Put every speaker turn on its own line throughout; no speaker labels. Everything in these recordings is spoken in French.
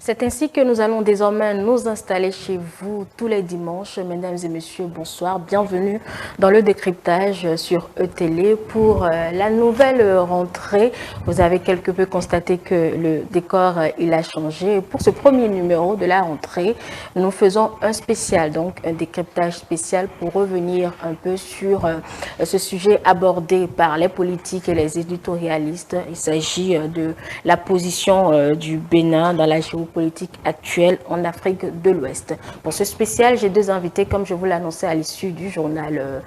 C'est ainsi que nous allons désormais nous installer chez vous tous les dimanches. Mesdames et messieurs, bonsoir. Bienvenue dans le décryptage sur E-Télé pour la nouvelle rentrée. Vous avez quelque peu constaté que le décor il a changé. Pour ce premier numéro de la rentrée, nous faisons un spécial, donc un décryptage spécial pour revenir un peu sur ce sujet abordé par les politiques et les éditorialistes. Il s'agit de la position du Bénin dans la géopolitique actuelle en Afrique de l'Ouest. Pour ce spécial, j'ai deux invités, comme je vous l'annonçais à l'issue du journal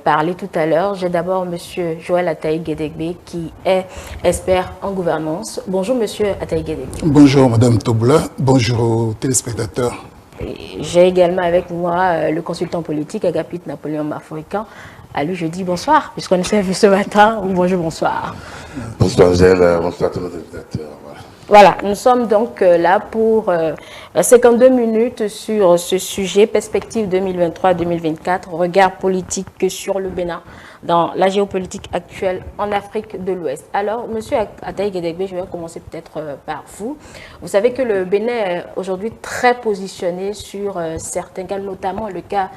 parlé tout à l'heure. J'ai d'abord M. Joël Ataï-Guédégbé, qui est expert en gouvernance. Bonjour M. Ataï-Guédégbé.
Bonjour Mme Tobla, bonjour aux téléspectateurs.
J'ai également avec moi le consultant politique Agapite Napoléon Mafricain. À lui, je dis bonsoir, puisqu'on s'est vu ce matin. Bonjour, bonsoir.
Bonsoir, Zèle, bonsoir à tous nos téléspectateurs.
Voilà, nous sommes donc là pour 52 minutes sur ce sujet, perspective 2023-2024, regard politique sur le Bénin dans la géopolitique actuelle en Afrique de l'Ouest. Alors, Monsieur Ataï-Guédégbé, je vais commencer peut-être par vous. Vous savez que le Bénin est aujourd'hui très positionné sur certains cas, notamment le cas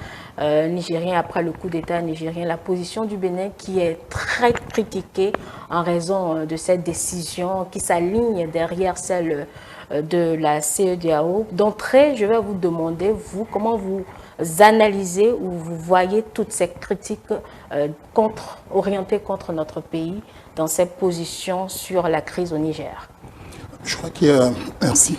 nigérien après le coup d'État nigérien, la position du Bénin qui est très critiquée en raison de cette décision qui s'aligne derrière celle de la CEDEAO. D'entrée, je vais vous demander, vous, comment vous analysez ou vous voyez toutes ces critiques orientées contre notre pays dans cette position sur la crise au Niger?
Je crois qu'il y a, merci,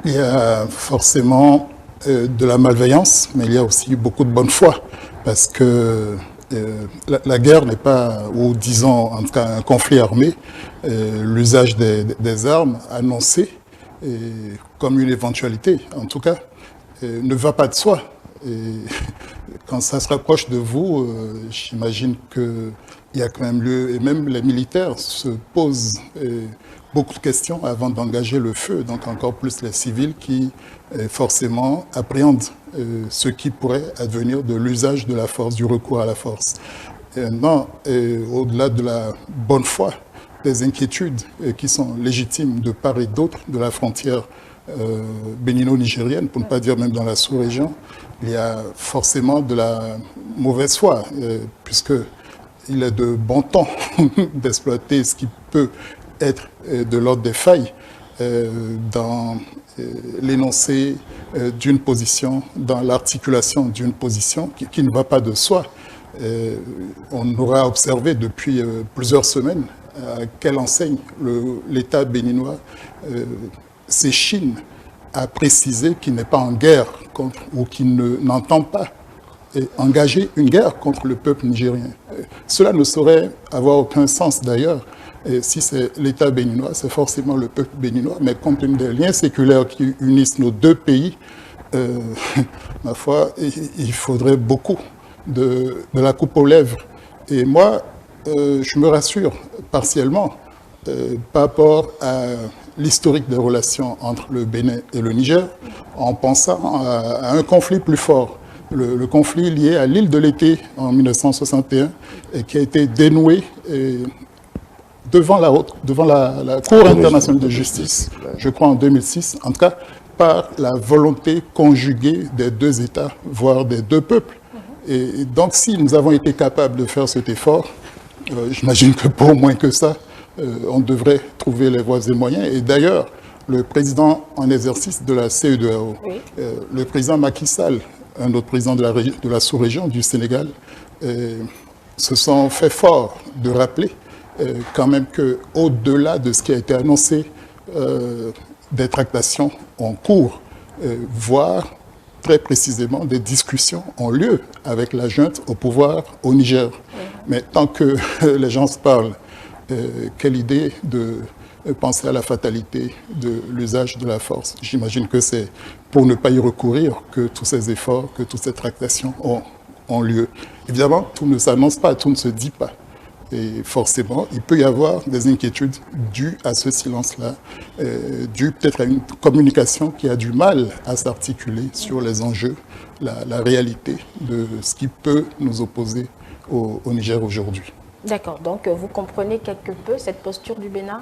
il y a forcément de la malveillance, mais il y a aussi beaucoup de bonne foi, parce que la guerre n'est pas, ou disons en tout cas un conflit armé, l'usage des armes annoncé comme une éventualité, en tout cas, ne va pas de soi. Et quand ça se rapproche de vous, j'imagine qu'il y a quand même lieu, et même les militaires se posent beaucoup de questions avant d'engager le feu, donc encore plus les civils qui forcément appréhendent ce qui pourrait advenir de l'usage de la force, du recours à la force. Non, au-delà de la bonne foi, des inquiétudes qui sont légitimes de part et d'autre de la frontière bénino-nigérienne, pour ne pas dire même dans la sous-région, il y a forcément de la mauvaise foi, puisqu'il est de bon ton d'exploiter ce qui peut être de l'ordre des failles dans l'énoncé d'une position, dans l'articulation d'une position qui ne va pas de soi. On aura observé depuis plusieurs semaines à quelle enseigne l'État béninois s'échine à préciser qu'il n'est pas en guerre contre, ou qu'il n'entend pas engager une guerre contre le peuple nigérien. Cela ne saurait avoir aucun sens d'ailleurs. Et si c'est l'État béninois, c'est forcément le peuple béninois, mais compte tenu des liens séculaires qui unissent nos deux pays, ma foi, il faudrait beaucoup de la coupe aux lèvres. Et moi, je me rassure partiellement par rapport à l'historique des relations entre le Bénin et le Niger, en pensant à un conflit plus fort. Le conflit lié à l'île de l'été en 1961 et qui a été dénoué devant la Cour internationale de justice, je crois en 2006, en tout cas par la volonté conjuguée des deux États, voire des deux peuples. Et donc si nous avons été capables de faire cet effort, j'imagine que pour moins que ça, on devrait trouver les voies et moyens. Et d'ailleurs, le président en exercice de la CEDEAO, le président Macky Sall, un autre président de la sous-région du Sénégal, se sont fait fort de rappeler quand même qu'au-delà de ce qui a été annoncé, des tractations en cours, voire très précisément des discussions ont lieu avec la junte au pouvoir au Niger. Mais tant que les gens se parlent, quelle idée de penser à la fatalité de l'usage de la force. J'imagine que c'est pour ne pas y recourir que tous ces efforts, que toutes ces tractations ont lieu. Évidemment, tout ne s'annonce pas, tout ne se dit pas. Et forcément, il peut y avoir des inquiétudes dues à ce silence-là, dues peut-être à une communication qui a du mal à s'articuler sur les enjeux, la réalité de ce qui peut nous opposer au Niger aujourd'hui.
D'accord, donc vous comprenez quelque peu cette posture du Bénin?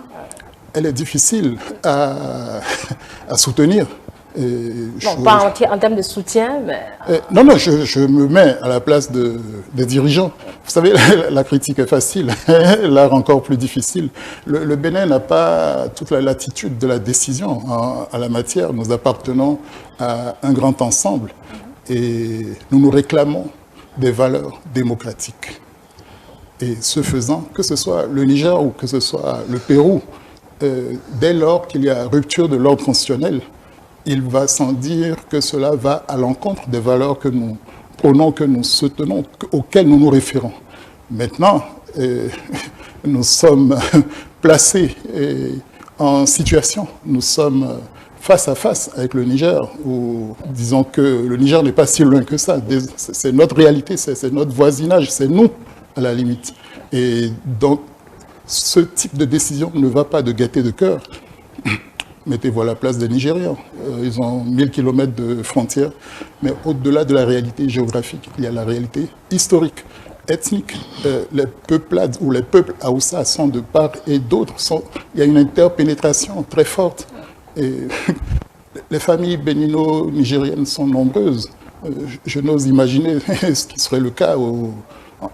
elle est difficile à soutenir.
Non, pas en termes de soutien, mais...
Non, je me mets à la place des dirigeants. Vous savez, la critique est facile, l'art encore plus difficile. Le Bénin n'a pas toute la latitude de la décision à la matière. Nous appartenons à un grand ensemble et nous nous réclamons des valeurs démocratiques. Et ce faisant, que ce soit le Niger ou que ce soit le Pérou, dès lors qu'il y a rupture de l'ordre constitutionnel, il va sans dire que cela va à l'encontre des valeurs que nous prônons, que nous soutenons, auxquelles nous nous référons. Maintenant, nous sommes placés en situation, nous sommes face à face avec le Niger, où disons que le Niger n'est pas si loin que ça. C'est notre réalité, c'est notre voisinage, c'est nous à la limite. Et donc, ce type de décision ne va pas de gaieté de cœur. Mettez-vous à la place des Nigérians. Ils ont 1000 km de frontières. Mais au-delà de la réalité géographique, il y a la réalité historique, ethnique. Les peuplades ou les peuples Haoussa sont de part et d'autre. Il y a une interpénétration très forte. Et les familles bénino-nigériennes sont nombreuses. Je n'ose imaginer ce qui serait le cas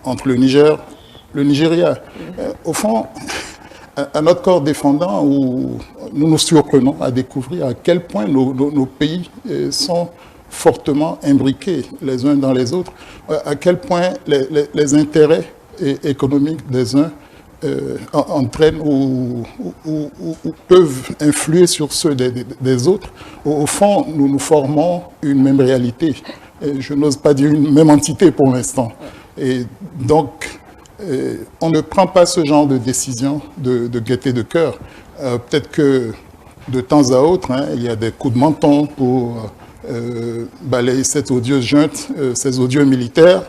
entre le Niger et le Nigeria. Au fond, à notre corps défendant, où nous nous surprenons à découvrir à quel point nos pays sont fortement imbriqués les uns dans les autres, à quel point les intérêts économiques des uns entraînent ou peuvent influer sur ceux des autres. Au fond, nous formons une même réalité. Et je n'ose pas dire une même entité pour l'instant. Et donc, on ne prend pas ce genre de décision de gaieté de cœur. Peut-être que de temps à autre, il y a des coups de menton pour balayer cette odieuse junte, ces odieux militaires.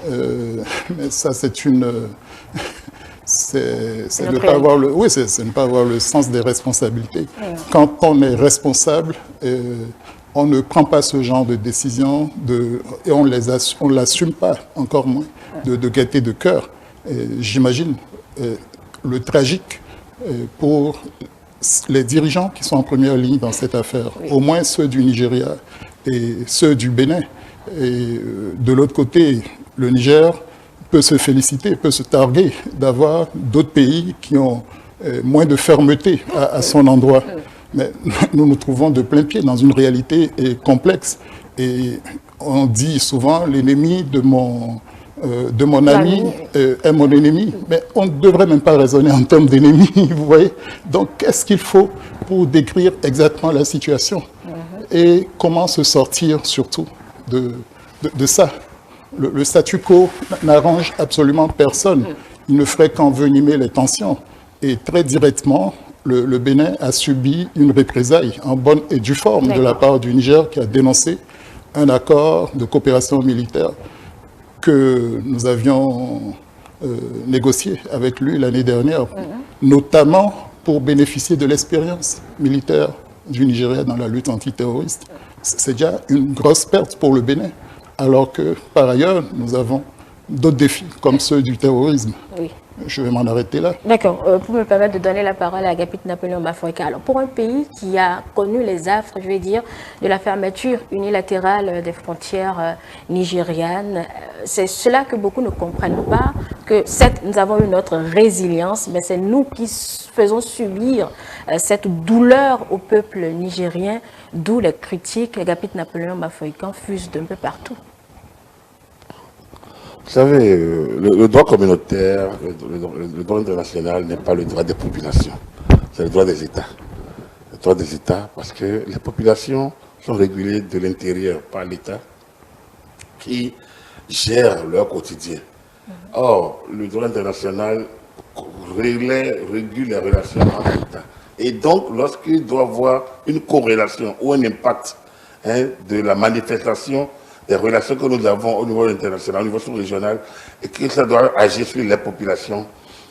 Mais ça, c'est ne pas avoir c'est ne pas avoir le sens des responsabilités. Quand on est responsable, on ne prend pas ce genre de décision et on ne l'assume pas, encore moins, de gaieté de cœur. J'imagine le tragique pour les dirigeants qui sont en première ligne dans cette affaire, au moins ceux du Nigeria et ceux du Bénin. Et de l'autre côté, le Niger peut se féliciter, peut se targuer d'avoir d'autres pays qui ont moins de fermeté à son endroit. Mais nous nous trouvons de plein pied dans une réalité complexe. Et on dit souvent l'ennemi de mon ami est mon ennemi, mais on ne devrait même pas raisonner en termes d'ennemi, vous voyez. Donc, qu'est-ce qu'il faut pour décrire exactement la situation et comment se sortir surtout de ça. Le statu quo n'arrange absolument personne. Il ne ferait qu'envenimer les tensions. Et très directement, le Bénin a subi une représaille en bonne et due forme de la part du Niger qui a dénoncé un accord de coopération militaire que nous avions négocié avec lui l'année dernière, notamment pour bénéficier de l'expérience militaire du Nigeria dans la lutte antiterroriste. C'est déjà une grosse perte pour le Bénin, alors que par ailleurs, nous avons d'autres défis comme ceux du terrorisme. Oui. Je vais m'en arrêter là.
D'accord. Pour me permettre de donner la parole à Agapit Napoléon Mafoika. Alors, pour un pays qui a connu les affres, je vais dire, de la fermeture unilatérale des frontières nigérianes, c'est cela que beaucoup ne comprennent pas, que certes, nous avons une autre résilience, mais c'est nous qui faisons subir cette douleur au peuple nigérien, d'où les critiques. Agapit Napoléon Mafoika fusent d'un peu partout.
Vous savez, le droit communautaire, le droit international n'est pas le droit des populations, c'est le droit des États. Le droit des États, parce que les populations sont régulées de l'intérieur par l'État qui gère leur quotidien. Or, le droit international régule les relations entre l'État. Et donc, lorsqu'il doit avoir une corrélation ou un impact de la manifestation des relations que nous avons au niveau international, au niveau sous-régional, et que ça doit agir sur les populations.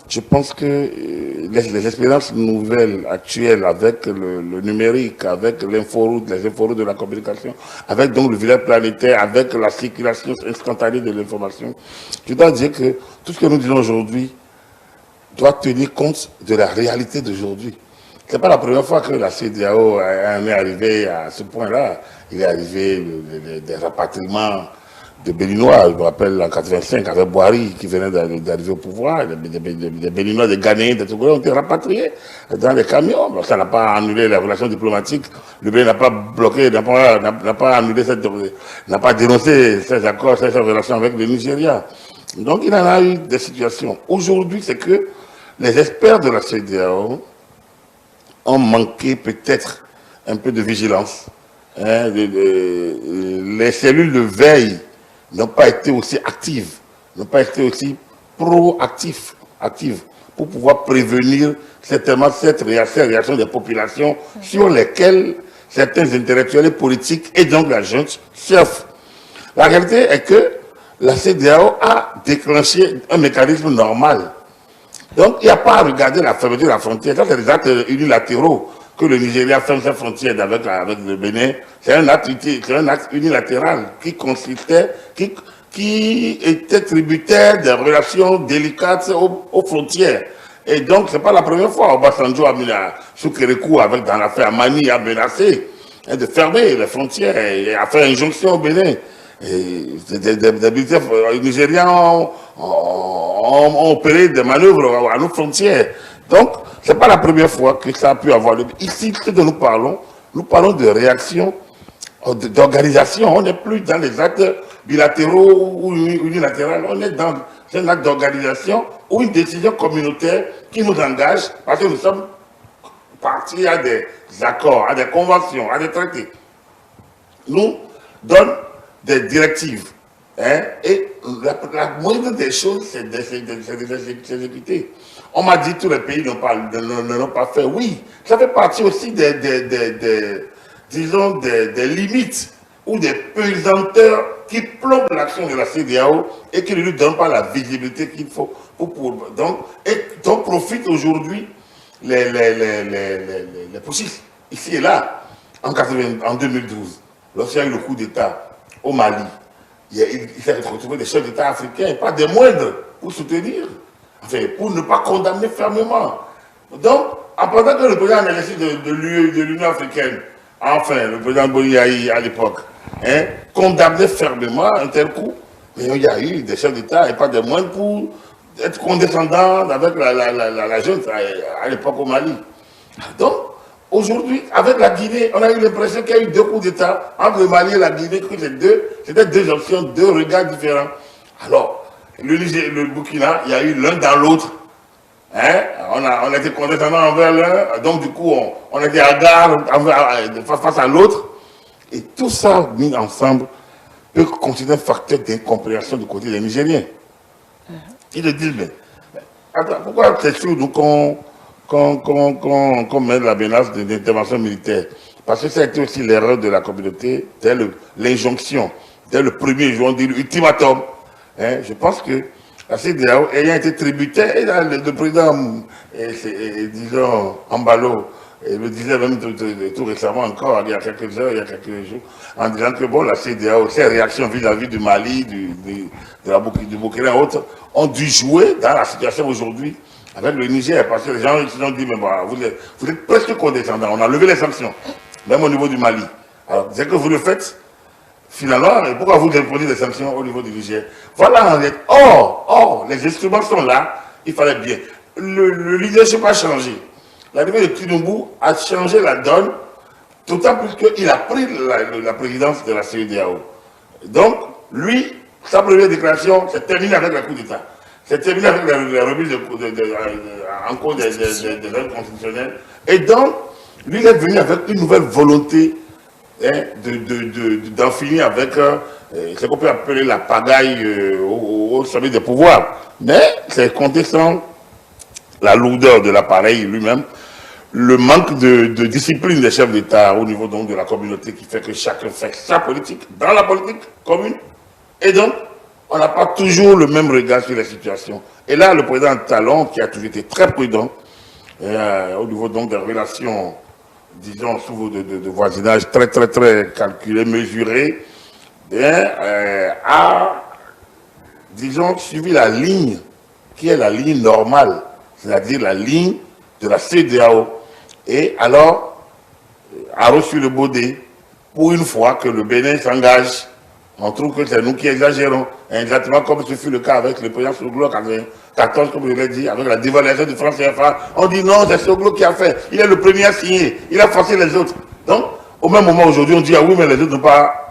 Je pense que les expériences nouvelles, actuelles, avec le numérique, avec l'inforoute, les inforoutes de la communication, avec donc le village planétaire, avec la circulation instantanée de l'information, je dois dire que tout ce que nous disons aujourd'hui doit tenir compte de la réalité d'aujourd'hui. c'est pas la première fois que la CEDEAO est arrivée à ce point-là. Il est arrivé des rapatriements de Béninois. Je me rappelle en 85, avec Boari qui venait d'arriver au pouvoir, des Béninois, des Ghanéens, des Togolais ont été rapatriés dans les camions. Bon, ça n'a pas annulé la relation diplomatique. Le Bénin n'a pas bloqué, n'a pas annulé n'a pas dénoncé ces accords, ces relations avec le Nigeria. Donc il en a eu des situations. Aujourd'hui, c'est que les experts de la CEDEAO ont manqué peut-être un peu de vigilance. Hein, les cellules de veille n'ont pas été aussi actives, n'ont pas été aussi proactives pour pouvoir prévenir certainement cette réaction des populations sur lesquelles certains intellectuels et politiques et donc la junte surfent. La réalité est que la CEDEAO a déclenché un mécanisme normal. Donc, il n'y a pas à regarder la fermeture de la frontière. Ça, c'est des actes unilatéraux que le Nigeria ferme sa frontière avec le Bénin. C'est un acte unilatéral qui était tributaire des relations délicates aux frontières. Et donc, ce n'est pas la première fois. Obasanjo a mis sous Kérékou, dans l'affaire Mani, a menacé de fermer les frontières et a fait injonction au Bénin. Des militaires nigérians ont opéré des manœuvres à nos frontières. Donc, ce n'est pas la première fois que ça a pu avoir lieu. Ici, ce dont nous parlons de réaction, d'organisation. On n'est plus dans les actes bilatéraux ou unilatéraux. On est dans un acte d'organisation ou une décision communautaire qui nous engage parce que nous sommes partis à des accords, à des conventions, à des traités. Nous donne des directives. Hein, et la moindre des choses, c'est d'exécuter. On m'a dit que tous les pays ne l'ont pas fait. Oui, ça fait partie aussi des limites ou des pesanteurs qui plombent l'action de la CEDEAO et qui ne lui donnent pas la visibilité qu'il faut. Donc profitent aujourd'hui les poussistes, ici et là, en 2012, lorsqu'il y a eu le coup d'État au Mali. Il s'est retrouvé des chefs d'État africains, et pas des moindres, pour soutenir, enfin, pour ne pas condamner fermement. Donc, pendant que le président en exercice de l'Union africaine, enfin, le président Boniaï à l'époque, hein, condamnait fermement un tel coup, mais il y a eu des chefs d'État, et pas des moindres, pour être condescendants avec la junte à l'époque au Mali. Donc, aujourd'hui, avec la Guinée, on a eu l'impression qu'il y a eu deux coups d'État entre le Mali et la Guinée, que c'était deux options, deux regards différents. Alors, le Burkina, il y a eu l'un dans l'autre. Hein? On a été condescendants envers l'un, donc du coup, on était à garde face à l'autre. Et tout ça, mis ensemble, peut constituer un facteur d'incompréhension du côté des Nigériens. Ils le disent, mais attends, pourquoi c'est sur nous qu'on met la menace d'intervention militaire? Parce que ça a été aussi l'erreur de la communauté, dès l'injonction, dès le premier jour, on dit l'ultimatum. Hein, je pense que la CEDEAO ayant été tributaire, et le président, disons, Ambalo, le disait même tout récemment encore, il y a quelques heures, il y a quelques jours, en disant que bon, la CEDEAO, ses réactions vis-à-vis du Mali, du Burkina et autres, ont dû jouer dans la situation aujourd'hui avec le Niger, parce que les gens se sont dit, mais bah, vous êtes presque condescendants, on a levé les sanctions, même au niveau du Mali. Alors, c'est que vous le faites, finalement, et pourquoi vous imposez des sanctions au niveau du Niger? Voilà, or, les instruments sont là, il fallait bien. Le leadership a changé. L'arrivée de Tinubu a changé la donne, d'autant plus qu'il a pris la présidence de la CEDEAO. Donc, lui, sa première déclaration, c'est terminé avec le coup d'État. C'est terminé avec la remise en cause des règles constitutionnelles. Et donc, lui, il est venu avec une nouvelle volonté, hein, d'en finir avec ce qu'on peut appeler la pagaille au sommet des pouvoirs. Mais c'est compté sans la lourdeur de l'appareil lui-même, le manque de discipline des chefs d'État au niveau donc de la communauté qui fait que chacun fait sa politique dans la politique commune. Et donc, on n'a pas toujours le même regard sur les situations. Et là, le président Talon, qui a toujours été très prudent au niveau donc des relations, disons, de voisinage très calculé, mesuré, a, disons, suivi la ligne qui est la ligne normale, c'est-à-dire la ligne de la CEDEAO. Et alors, a reçu le Baudé, pour une fois que le Bénin s'engage, on trouve que c'est nous qui exagérons. Exactement comme ce fut le cas avec le président Soglo en 1914, comme je l'ai dit, avec la dévaluation du franc CFA. On dit non, c'est Soglo qui a fait. Il est le premier à signer. Il a forcé les autres. Donc, au même moment aujourd'hui, on dit ah oui, mais les autres n'ont pas...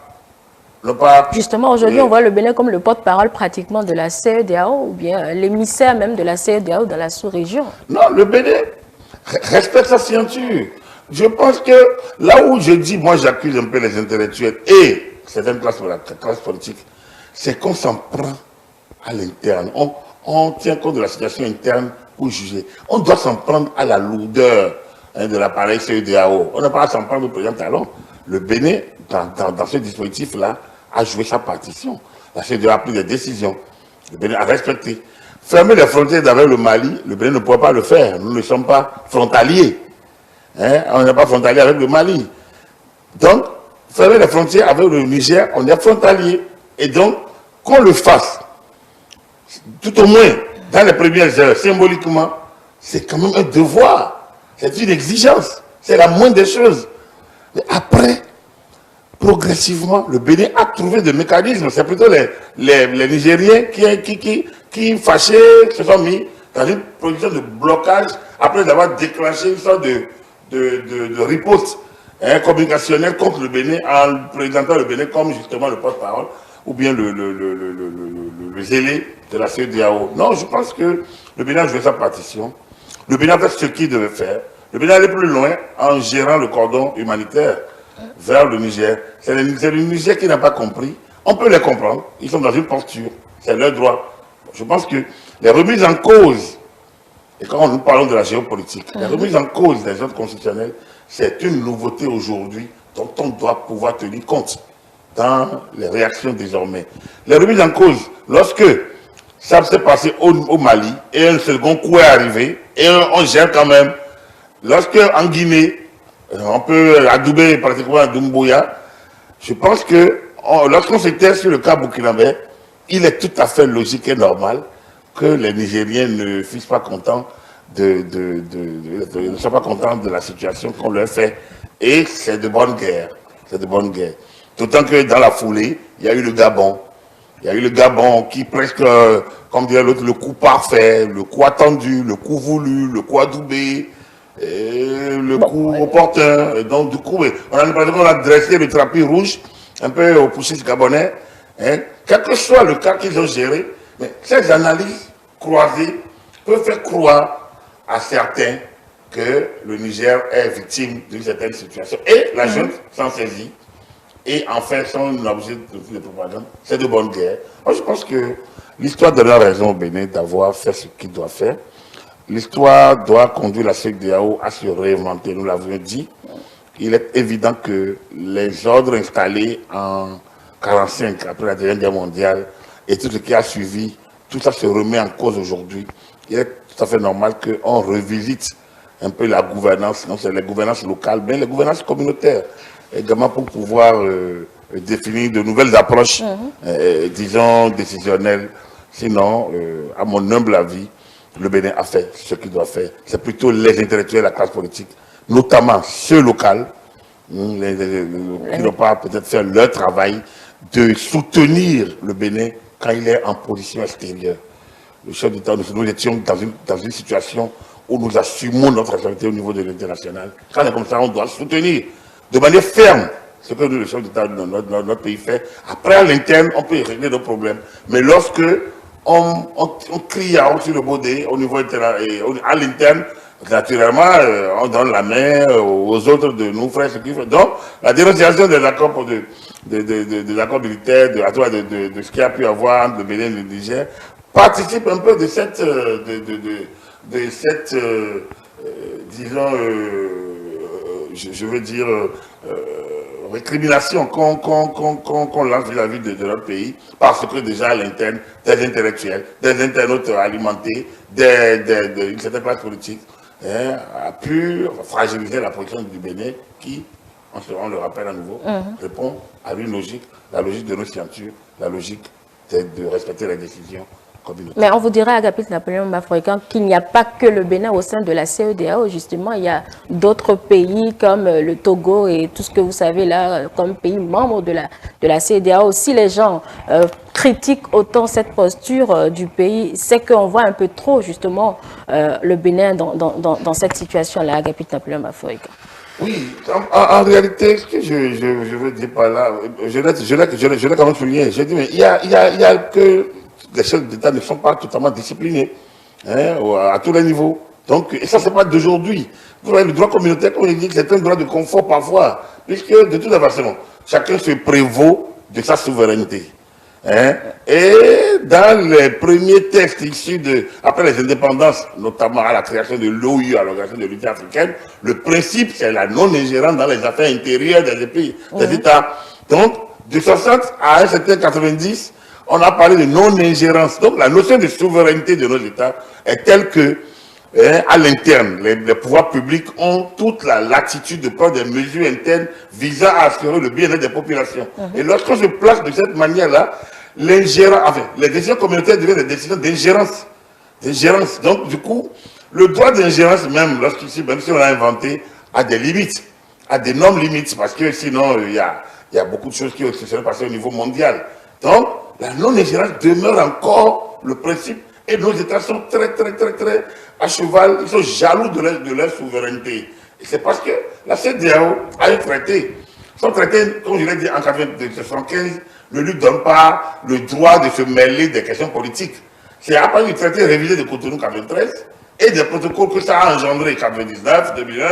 Justement, aujourd'hui, on voit le Bénin comme le porte-parole pratiquement de la CEDEAO, ou bien l'émissaire même de la CEDEAO dans la sous-région.
Non, le Bénin respecte sa signature. Je pense que là où je dis, moi j'accuse un peu les intellectuels et certaines classes politiques, c'est qu'on s'en prend à l'interne. On tient compte de la situation interne pour juger. On doit s'en prendre à la lourdeur de l'appareil CEDEAO. On n'a pas à s'en prendre au président Talon. Le Bénin, dans ce dispositif-là, a joué sa partition. La CEDEAO a pris des décisions. Le Bénin a respecté. Fermer les frontières avec le Mali, le Bénin ne pourra pas le faire. Nous ne sommes pas frontaliers. On n'est pas frontalier avec le Mali. Donc, fermer les frontières avec le Niger, on est frontalier. Et donc, qu'on le fasse, tout au moins, dans les premières heures, symboliquement, c'est quand même un devoir. C'est une exigence. C'est la moindre des choses. Mais après, progressivement, le Bénin a trouvé des mécanismes. C'est plutôt les Nigériens qui fâchés, se sont mis dans une position de blocage après avoir déclenché une sorte de riposte communicationnelle contre le Bénin en présentant le Bénin comme justement le porte-parole ou bien le zélé de la CEDEAO. Non, je pense que le Bénin a joué sa partition. Le Bénin a fait ce qu'il devait faire. Le Bénin allait plus loin en gérant le cordon humanitaire vers le Niger. C'est le Niger qui n'a pas compris. On peut les comprendre. Ils sont dans une posture. C'est leur droit. Je pense que les remises en cause, et quand nous parlons de la géopolitique, les remises en cause des ordres constitutionnels, c'est une nouveauté aujourd'hui dont on doit pouvoir tenir compte dans les réactions désormais. Les remises en cause, lorsque ça s'est passé au Mali, et un second coup est arrivé, et on gère quand même. Lorsque en Guinée, on peut adouber pratiquement à Doumbouya, je pense que lorsqu'on s'était sur le cas burkinabé, il est tout à fait logique et normal que les Nigériens ne fussent pas contents ne soient pas contents de la situation qu'on leur fait. Et c'est de bonne guerre. C'est de bonne guerre. D'autant que dans la foulée, il y a eu le Gabon. Il y a eu le Gabon qui presque, comme dirait l'autre, le coup parfait, le coup attendu, le coup voulu, le coup adoubé, le coup opportun. Et donc du coup, on a dressé le tapis rouge un peu aux pushistes gabonais. Quel que soit le cas qu'ils ont géré, mais ces analyses croisées peuvent faire croire à certains que le Niger est victime d'une certaine situation. Et la junte s'en saisit. Et en fait, son objet de propagande, c'est de bonne guerre. Moi, je pense que l'histoire donne raison au Bénin d'avoir fait ce qu'il doit faire. L'histoire doit conduire la CEDEAO à se réinventer, nous l'avons dit. Il est évident que les ordres installés en 1945, après la Deuxième Guerre mondiale, et tout ce qui a suivi, tout ça se remet en cause aujourd'hui. Il est tout à fait normal qu'on revisite un peu la gouvernance, non c'est les gouvernances locales, mais les gouvernances communautaires, également pour pouvoir définir de nouvelles approches, disons, décisionnelles. Sinon, à mon humble avis, le Bénin a fait ce qu'il doit faire. C'est plutôt les intellectuels, la classe politique, notamment ceux locaux, qui n'ont pas peut-être fait leur travail, de soutenir le Bénin quand il est en position extérieure. Le chef d'État, nous étions dans une situation où nous assumons notre responsabilité au niveau de l'international. Quand on est comme ça, on doit soutenir de manière ferme ce que le chef d'État de notre pays fait. Après, à l'interne, on peut régler nos problèmes. Mais lorsque on crie sur le Baudé au niveau à l'interne, naturellement, on donne la main aux autres de nous frères, ce qui fait. Donc, la dénonciation des accords des accords militaires, de ce qu'il y a pu avoir entre le Bénin et le Niger, participe un peu de cette, disons, je veux dire, récrimination qu'on lance vis-à-vis de notre pays, parce que déjà à l'interne, des intellectuels, des internautes alimentés, une certaine classe politique, a pu fragiliser la position du Bénin qui, on le rappelle à nouveau, répond à une logique, la logique de nos signatures, la logique de respecter les décisions communauté.
Mais on vous dirait, Agapit Napoléon Mafroikan, qu'il n'y a pas que le Bénin au sein de la CEDEAO. Justement, il y a d'autres pays comme le Togo et tout ce que vous savez là, comme pays membres de la CEDEAO. Si les gens critiquent autant cette posture du pays, c'est qu'on voit un peu trop, justement, le Bénin dans cette situation-là, Agapit Napoléon Mafroikan.
Oui, en réalité, ce que je veux dire par là, je l'ai quand même souligné. J'ai dit, mais il y a que les chefs d'État ne sont pas totalement disciplinés, hein, à tous les niveaux. Donc, et ça, c'est pas d'aujourd'hui. Vous voyez, le droit communautaire, comme je dis, c'est un droit de confort parfois, puisque de toute façon, chacun se prévaut de sa souveraineté. Hein? Et dans les premiers textes issus après les indépendances, notamment à la création de l'OU, à l'Organisation de l'Unité africaine, le principe, c'est la non-ingérence dans les affaires intérieures des pays, des États. Donc, de 60 à un certain 90, on a parlé de non-ingérence. Donc, la notion de souveraineté de nos États est telle que, à l'interne, les pouvoirs publics ont toute la latitude de prendre des mesures internes visant à assurer le bien-être des populations. Et lorsqu'on se place de cette manière-là, les décisions communautaires deviennent des décisions d'ingérence. Donc, du coup, le droit d'ingérence, même si on l'a inventé, a des limites, a d'énormes limites, parce que sinon, il y a beaucoup de choses qui se seraient passées au niveau mondial. Donc, la non-ingérence demeure encore le principe, et nos États sont très à cheval, ils sont jaloux de leur souveraineté. Et c'est parce que la CEDEAO a un traité. Son traité, comme je l'ai dit en 1975, ne lui donne pas le droit de se mêler des questions politiques. C'est à partir du traité révisé de Cotonou 93 et des protocoles que ça a engendré 99, 2001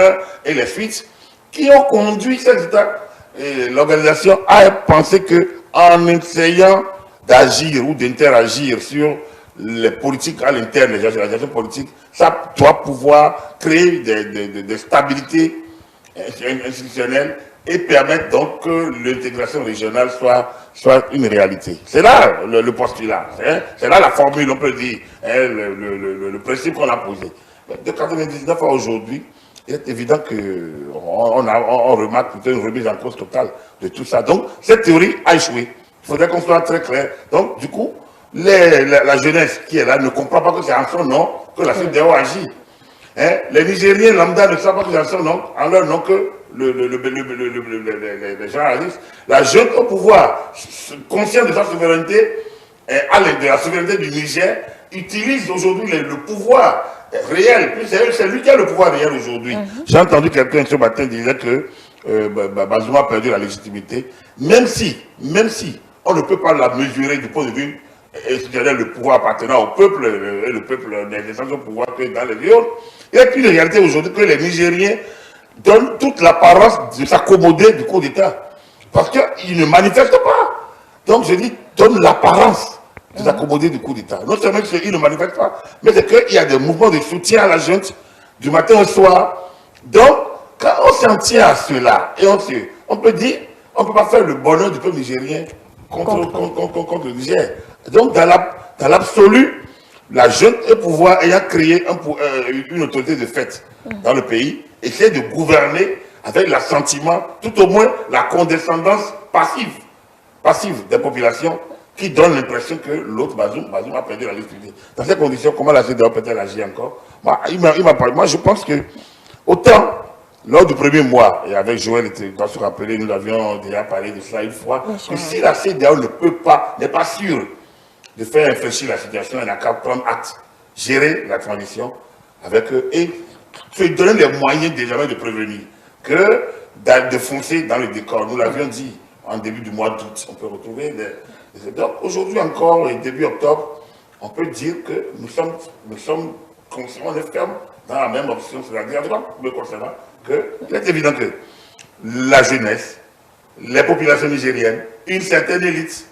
et les suites qui ont conduit ces États. Et l'organisation a pensé qu'en essayant d'agir ou d'interagir sur les politiques à l'interne, les organisations politiques, ça doit pouvoir créer des stabilités institutionnelles et permettre donc que l'intégration régionale soit une réalité. C'est là le postulat, c'est là la formule, on peut dire, le principe qu'on a posé. De 1999 à aujourd'hui, il est évident qu'on remarque plutôt une remise en cause totale de tout ça. Donc, cette théorie a échoué. Il faudrait qu'on soit très clair. Donc, du coup, la jeunesse qui est là ne comprend pas que c'est en son nom que la CEDEAO agit. Hein? Les Nigériens lambda ne savent pas que c'est en son nom, en leur nom que les gens agissent. La jeune au pouvoir, conscient de sa souveraineté, de la souveraineté du Niger, utilise aujourd'hui le pouvoir réel. C'est lui qui a le pouvoir réel aujourd'hui. J'ai entendu quelqu'un ce matin dire que Bazoum a perdu la légitimité, même si on ne peut pas la mesurer du point de vue institutionnel, le pouvoir appartenant au peuple, et le peuple n'est au pouvoir que dans les lieux. Il y a une réalité aujourd'hui que les Nigériens donnent toute l'apparence de s'accommoder du coup d'État. Parce qu'ils ne manifestent pas. Donc je dis, donnent l'apparence de s'accommoder du coup d'État. Non seulement qu'ils ne manifestent pas, mais c'est qu'il y a des mouvements de soutien à la junte du matin au soir. Donc, quand on s'en tient à cela, et on peut dire, on ne peut pas faire le bonheur du peuple nigérien contre le Niger. Donc, dans l'absolu, la junte et le pouvoir ayant créé une autorité de fait dans le pays, essaie de gouverner avec l'assentiment, tout au moins la condescendance passive des populations qui donne l'impression que l'autre, Bazoum a perdu la légitimité. Dans ces conditions, comment la CEDEAO peut-elle agir encore? Moi, je pense que, autant, lors du premier mois, et avec Joël, il doit se rappeler, nous avions déjà parlé de cela une fois, que si la CEDEAO n'est pas sûre de faire infléchir la situation, elle n'a qu'à prendre acte, gérer la transition avec eux et se donner les moyens déjà de prévenir que de foncer dans le décor. Nous l'avions dit en début du mois d'août, on peut retrouver donc aujourd'hui encore, et début octobre, on peut dire que nous sommes conscients, on est ferme dans la même option, c'est-à-dire, me concernant, qu'il est évident que la jeunesse, les populations nigériennes, une certaine élite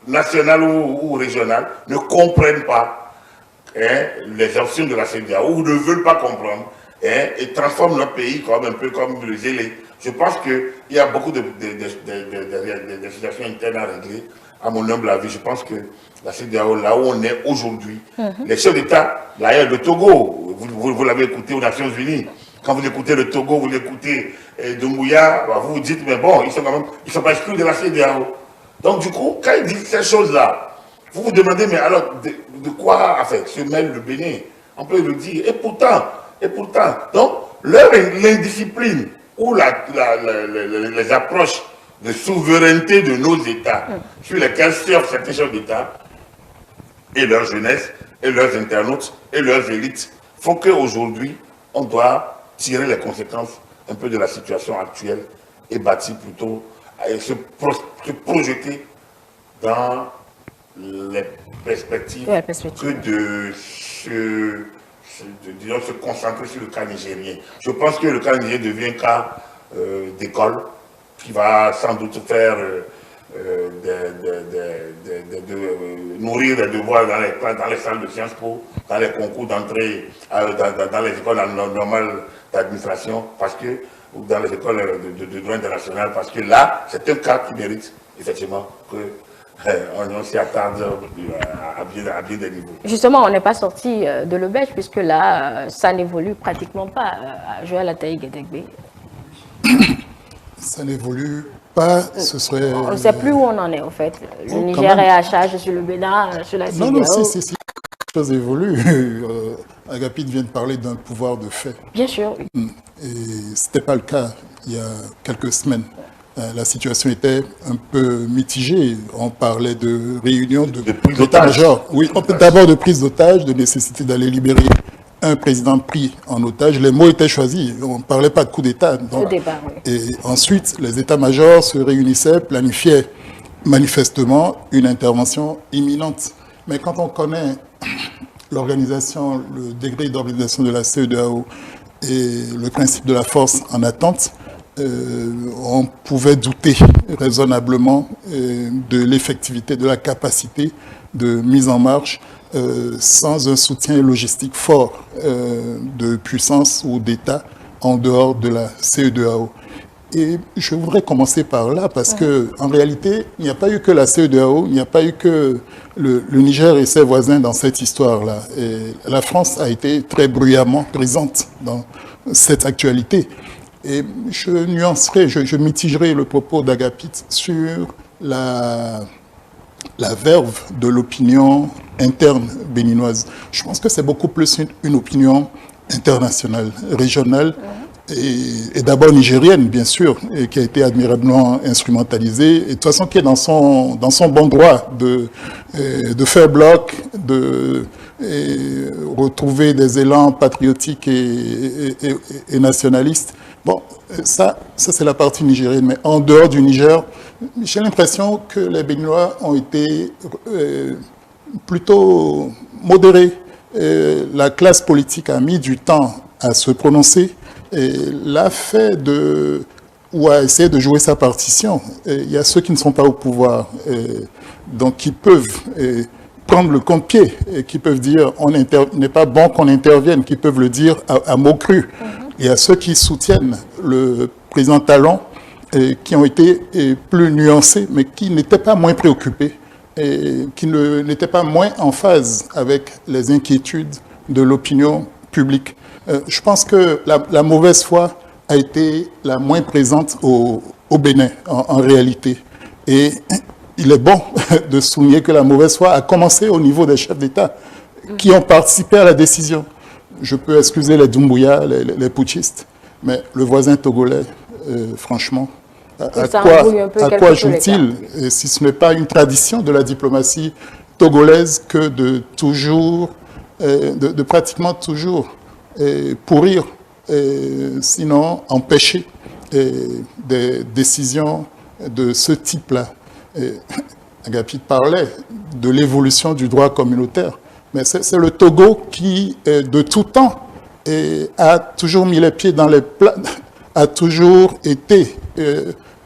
nationale ou régionale ne comprennent pas les options de la CEDEAO ou ne veulent pas comprendre et transforment notre pays un peu comme le zélé. Je pense qu'il y a beaucoup de situations internes à régler. À mon humble avis, je pense que la CEDEAO, là où on est aujourd'hui, les chefs d'État, d'ailleurs le Togo, vous l'avez écouté aux Nations Unies, quand vous écoutez le Togo, vous écoutez Doumbouya, vous vous dites, mais bon, ils sont pas exclus de la CEDEAO. Donc du coup, quand ils disent ces choses-là, Vous vous demandez, mais alors, de quoi se mêle le Bénin? On peut le dire. Et pourtant, donc, l'indiscipline ou les approches de souveraineté de nos États, sur lesquels surfent certains chefs d'État, et leur jeunesse, et leurs internautes, et leurs élites, font qu'aujourd'hui, on doit tirer les conséquences un peu de la situation actuelle et bâtir plutôt, et se projeter dans les perspectives que de se concentrer sur le cas nigérien. Je pense que le cas nigérien devient un cas d'école qui va sans doute faire nourrir des devoirs dans les salles de Sciences Po, dans les concours d'entrée, dans les écoles normales d'administration, ou dans les écoles de droit international, parce que là, c'est un cas qui mérite effectivement on s'y attarde à bien des niveaux.
Justement, on n'est pas sorti de l'auberge, puisque là, ça n'évolue pratiquement pas. Joël Ataï-Guédégbé.
Ça n'évolue pas, ce serait...
On ne sait plus où on en est, en fait. Le Niger est à charge sur le Bénin, sur la CEDEAO.
Non, si. Les choses évoluent. Agapit vient de parler d'un pouvoir de fait.
Bien sûr.
Et ce n'était pas le cas il y a quelques semaines. La situation était un peu mitigée. On parlait de réunion de d'état-major. Oui, d'abord de prise d'otage, de nécessité d'aller libérer un président pris en otage. Les mots étaient choisis. On ne parlait pas de coup d'État.
Au départ, oui.
Et ensuite, les états-majors se réunissaient, planifiaient manifestement une intervention imminente. Mais quand on connaît l'organisation, le degré d'organisation de la CEDEAO et le principe de la force en attente, on pouvait douter raisonnablement de l'effectivité, de la capacité de mise en marche sans un soutien logistique fort de puissance ou d'État en dehors de la CEDEAO. Et je voudrais commencer par là parce que en réalité, il n'y a pas eu que la CEDEAO, il n'y a pas eu que le Niger et ses voisins dans cette histoire-là. Et la France a été très bruyamment présente dans cette actualité. Et je nuancerai, je mitigerai le propos d'Agapit sur la verve de l'opinion interne béninoise. Je pense que c'est beaucoup plus une opinion internationale, régionale, et d'abord nigérienne, bien sûr, et qui a été admirablement instrumentalisée, et de toute façon qui est dans son bon droit de faire bloc, de retrouver des élans patriotiques et nationalistes. Bon, ça c'est la partie nigérienne, mais en dehors du Niger, j'ai l'impression que les Béninois ont été plutôt modérés. La classe politique a mis du temps à se prononcer et l'a fait ou a essayé de jouer sa partition. Il y a ceux qui ne sont pas au pouvoir, donc qui peuvent prendre le contre-pied et qui peuvent dire il n'est pas bon qu'on intervienne, qui peuvent le dire à mots crus. Il y a ceux qui soutiennent le président Talon et qui ont été plus nuancés, mais qui n'étaient pas moins préoccupés et qui n'étaient pas moins en phase avec les inquiétudes de l'opinion publique. Je pense que la mauvaise foi a été la moins présente au Bénin, en réalité. Et il est bon de souligner que la mauvaise foi a commencé au niveau des chefs d'État qui ont participé à la décision. Je peux excuser les Doumbouya, les putschistes, mais le voisin togolais, franchement, à quoi joue-t-il si ce n'est pas une tradition de la diplomatie togolaise que de pratiquement toujours pourrir, sinon empêcher des décisions de ce type-là. Agapit parlait de l'évolution du droit communautaire. Mais c'est le Togo qui, de tout temps, a toujours mis les pieds dans les plats, a toujours été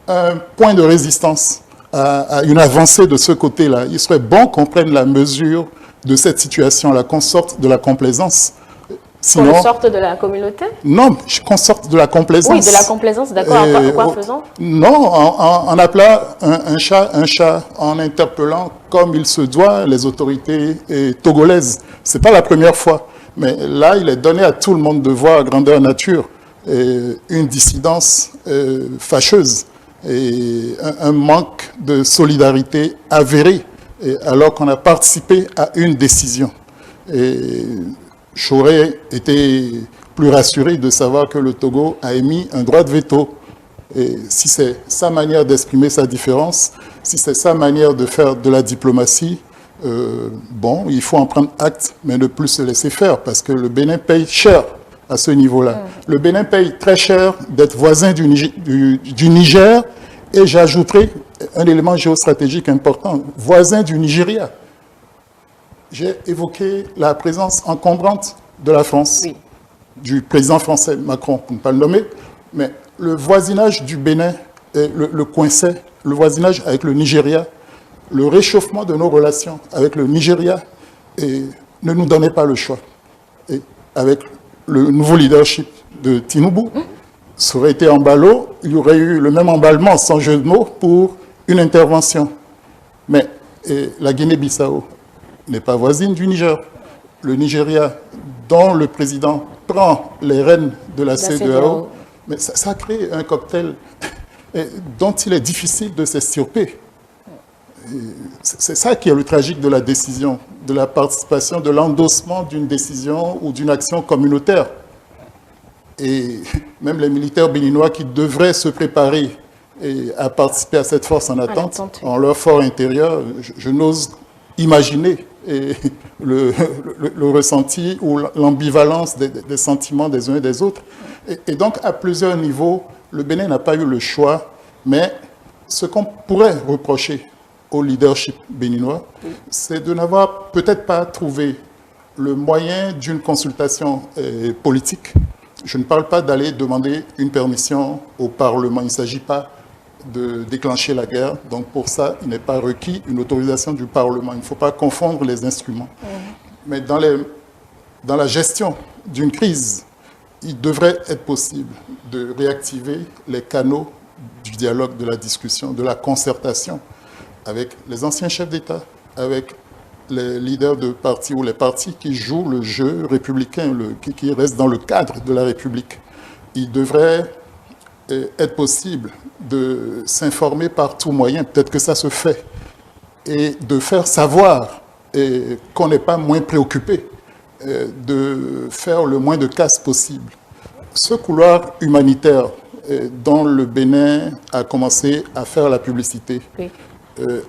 un point de résistance à une avancée de ce côté-là. Il serait bon qu'on prenne la mesure de cette situation-là, qu'on sorte de la complaisance.
Sinon, qu'on sorte de la communauté?
Non, qu'on sorte de la complaisance.
Oui, de la complaisance, d'accord. En quoi faisant?
Non, en appelant un chat, en interpellant comme il se doit les autorités togolaises. Ce n'est pas la première fois. Mais là, il est donné à tout le monde de voir grandeur nature une dissidence fâcheuse et un manque de solidarité avéré alors qu'on a participé à une décision. Et j'aurais été plus rassuré de savoir que le Togo a émis un droit de veto. Et si c'est sa manière d'exprimer sa différence, si c'est sa manière de faire de la diplomatie, bon, il faut en prendre acte, mais ne plus se laisser faire, parce que le Bénin paye cher à ce niveau-là. Le Bénin paye très cher d'être voisin du Niger, et j'ajouterai un élément géostratégique important, voisin du Nigeria. J'ai évoqué la présence encombrante de la France, oui, du président français Macron, pour ne pas le nommer, mais le voisinage du Bénin le coinçait, le voisinage avec le Nigeria, le réchauffement de nos relations avec le Nigeria ne nous donnait pas le choix. Et avec le nouveau leadership de Tinubu, ça aurait été emballo, il y aurait eu le même emballement, sans jeu de mots, pour une intervention. Mais la Guinée-Bissau n'est pas voisine du Niger. Le Nigeria, dont le président prend les rênes de la CEDEAO, mais ça crée un cocktail dont il est difficile de s'extirper. C'est ça qui est le tragique de la décision, de la participation, de l'endossement d'une décision ou d'une action communautaire. Et même les militaires béninois qui devraient se préparer à participer à cette force en attente, en leur fort intérieur, je n'ose imaginer le ressenti ou l'ambivalence des sentiments des uns et des autres. Et donc, à plusieurs niveaux, le Bénin n'a pas eu le choix, mais ce qu'on pourrait reprocher au leadership béninois, c'est de n'avoir peut-être pas trouvé le moyen d'une consultation politique. Je ne parle pas d'aller demander une permission au Parlement. Il ne s'agit pas de déclencher la guerre. Donc pour ça, il n'est pas requis une autorisation du Parlement. Il ne faut pas confondre les instruments. Mais dans la gestion d'une crise, il devrait être possible de réactiver les canaux du dialogue, de la discussion, de la concertation avec les anciens chefs d'État, avec les leaders de partis ou les partis qui jouent le jeu républicain, qui restent dans le cadre de la République. Il devrait être possible de s'informer par tout moyen, peut-être que ça se fait, et de faire savoir qu'on n'est pas moins préoccupé, de faire le moins de casse possible. Ce couloir humanitaire dont le Bénin a commencé à faire la publicité, oui,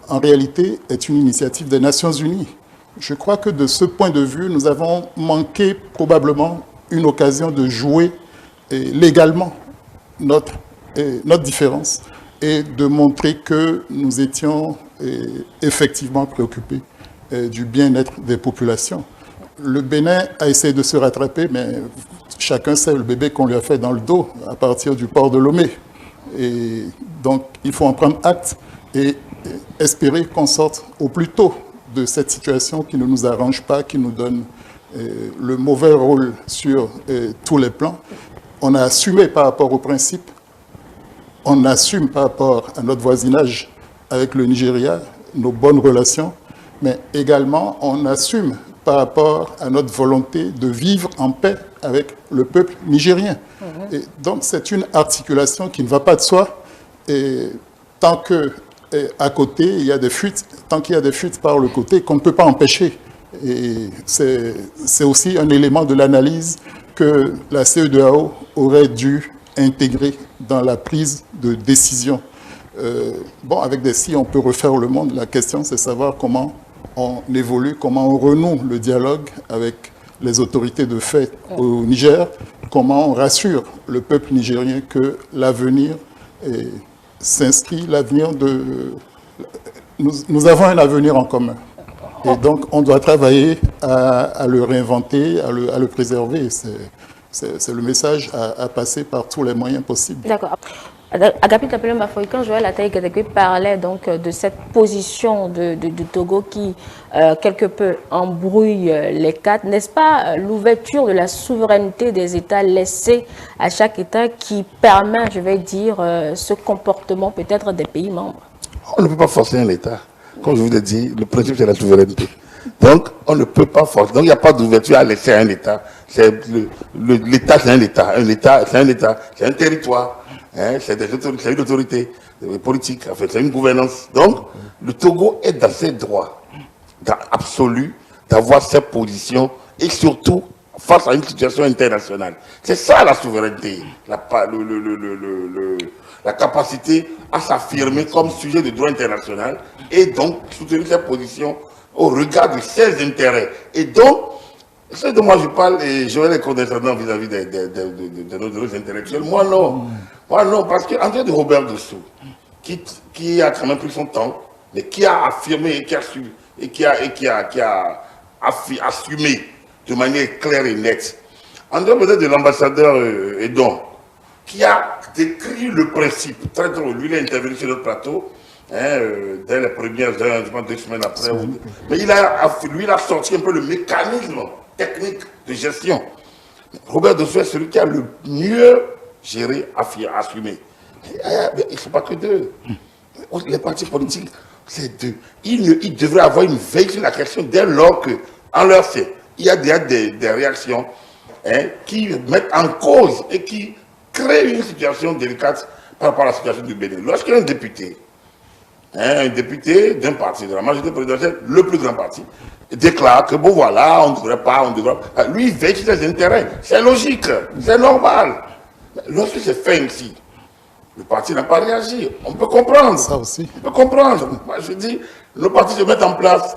en réalité est une initiative des Nations Unies. Je crois que de ce point de vue, nous avons manqué probablement une occasion de jouer légalement notre différence et de montrer que nous étions effectivement préoccupés du bien-être des populations. Le Bénin a essayé de se rattraper, mais chacun sait le bébé qu'on lui a fait dans le dos à partir du port de Lomé. Et donc, il faut en prendre acte et espérer qu'on sorte au plus tôt de cette situation qui ne nous arrange pas, qui nous donne le mauvais rôle sur tous les plans. On a assumé par rapport aux principes, on assume par rapport à notre voisinage avec le Nigeria, nos bonnes relations, mais également on assume par rapport à notre volonté de vivre en paix avec le peuple nigérien. Et donc c'est une articulation qui ne va pas de soi, et tant que à côté, il y a des fuites, tant qu'il y a des fuites par le côté, qu'on ne peut pas empêcher. Et c'est aussi un élément de l'analyse que la CEDEAO aurait dû intégrer dans la prise de décision. Bon, avec des si, on peut refaire le monde. La question, c'est savoir comment on évolue, comment on renoue le dialogue avec les autorités de fait au Niger, comment on rassure le peuple nigérien que l'avenir s'inscrit, l'avenir de... Nous avons un avenir en commun. Et donc, on doit travailler à le réinventer, à le préserver. C'est le message à passer par tous les moyens possibles.
D'accord. Agapit Tapelo-Mafoy, quand Joël Ataï-Gadegui parlait donc de cette position de Togo qui, quelque peu, embrouille les cartes, n'est-ce pas l'ouverture de la souveraineté des États laissée à chaque État qui permet, je vais dire, ce comportement peut-être des pays membres?
On ne peut pas forcer un État. Comme je vous l'ai dit, le principe c'est la souveraineté. Donc, on ne peut pas forcer. Donc, il n'y a pas d'ouverture à laisser à un État. L'État, c'est un État. Un État, c'est un État. C'est un territoire. Hein, c'est une autorité politique. En fait, c'est une gouvernance. Donc, le Togo est dans ses droits absolue d'avoir ses positions et surtout face à une situation internationale. C'est ça la souveraineté, la capacité à s'affirmer comme sujet de droit international et donc soutenir ses positions au regard de ses intérêts. Et donc, c'est de moi je parle et j'aurais les condescendants vis-à-vis de nos intellectuels. Moi non. Moi non, parce qu'André de Robert Dessous, qui a quand même pris son temps, mais qui a affirmé et qui a assumé de manière claire et nette. En dehors peut-être de l'ambassadeur Edon, qui a décrit le principe, très drôle, lui il est intervenu sur notre plateau, dès les premières heures, je pense 2 semaines après. Mais lui il a sorti un peu le mécanisme technique de gestion. Robert Dessous est celui qui a le mieux géré, assumé. Mais il ne faut pas que 2. Les partis politiques, c'est 2. Ils devraient avoir une veille sur la question dès lors que, en leur sein, il y a des réactions qui mettent en cause et qui créent une situation délicate par rapport à la situation du Bénin. Lorsqu'un député d'un parti, de la majorité présidentielle, le plus grand parti, déclare que bon voilà, on ne devrait pas, lui il veille sur ses intérêts. C'est logique, c'est normal. Mais lorsque c'est fait ainsi, le parti n'a pas réagi. On peut comprendre.
Ça aussi.
On peut comprendre. Moi je dis, nos partis se mettent en place.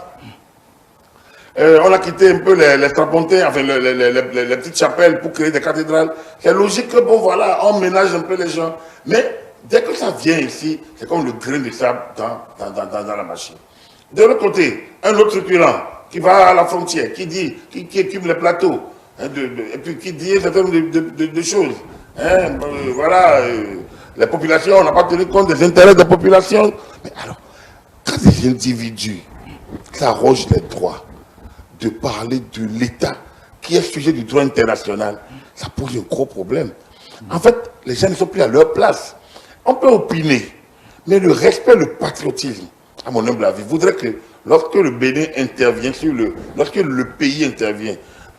On a quitté un peu les strapontins, enfin les petites chapelles pour créer des cathédrales. C'est logique que bon voilà, on ménage un peu les gens. Mais dès que ça vient ici, c'est comme le grain de sable dans la machine. De l'autre côté, un autre truculent qui va à la frontière, qui écume les plateaux, et puis qui dit un certain nombre de choses. Les populations, on n'a pas tenu compte des intérêts des populations. Mais alors, quand des individus s'arrogent les droits de parler de l'État qui est sujet du droit international, ça pose un gros problème. En fait, les gens ne sont plus à leur place. On peut opiner, mais le respect, le patriotisme, à mon humble avis, voudrait que lorsque le Bénin intervient lorsque le pays intervient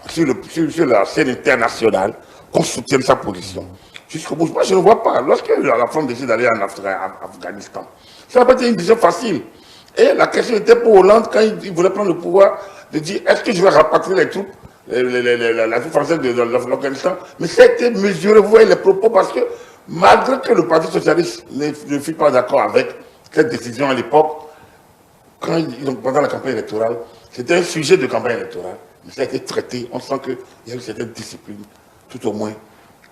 sur la scène internationale, qu'on soutienne sa position. Jusqu'au bout. Moi, je ne vois pas. Lorsque la France décide d'aller en Afghanistan, ça n'a pas été une décision facile. Et la question était pour Hollande, quand il voulait prendre le pouvoir, de dire est-ce que je vais rapatrier les troupes, la troupe française de l'Afghanistan. Mais ça a été mesuré, vous voyez les propos, parce que malgré que le Parti socialiste ne fut pas d'accord avec cette décision à l'époque, pendant la campagne électorale, c'était un sujet de campagne électorale, mais ça a été traité, on sent qu'il y a eu cette discipline, tout au moins,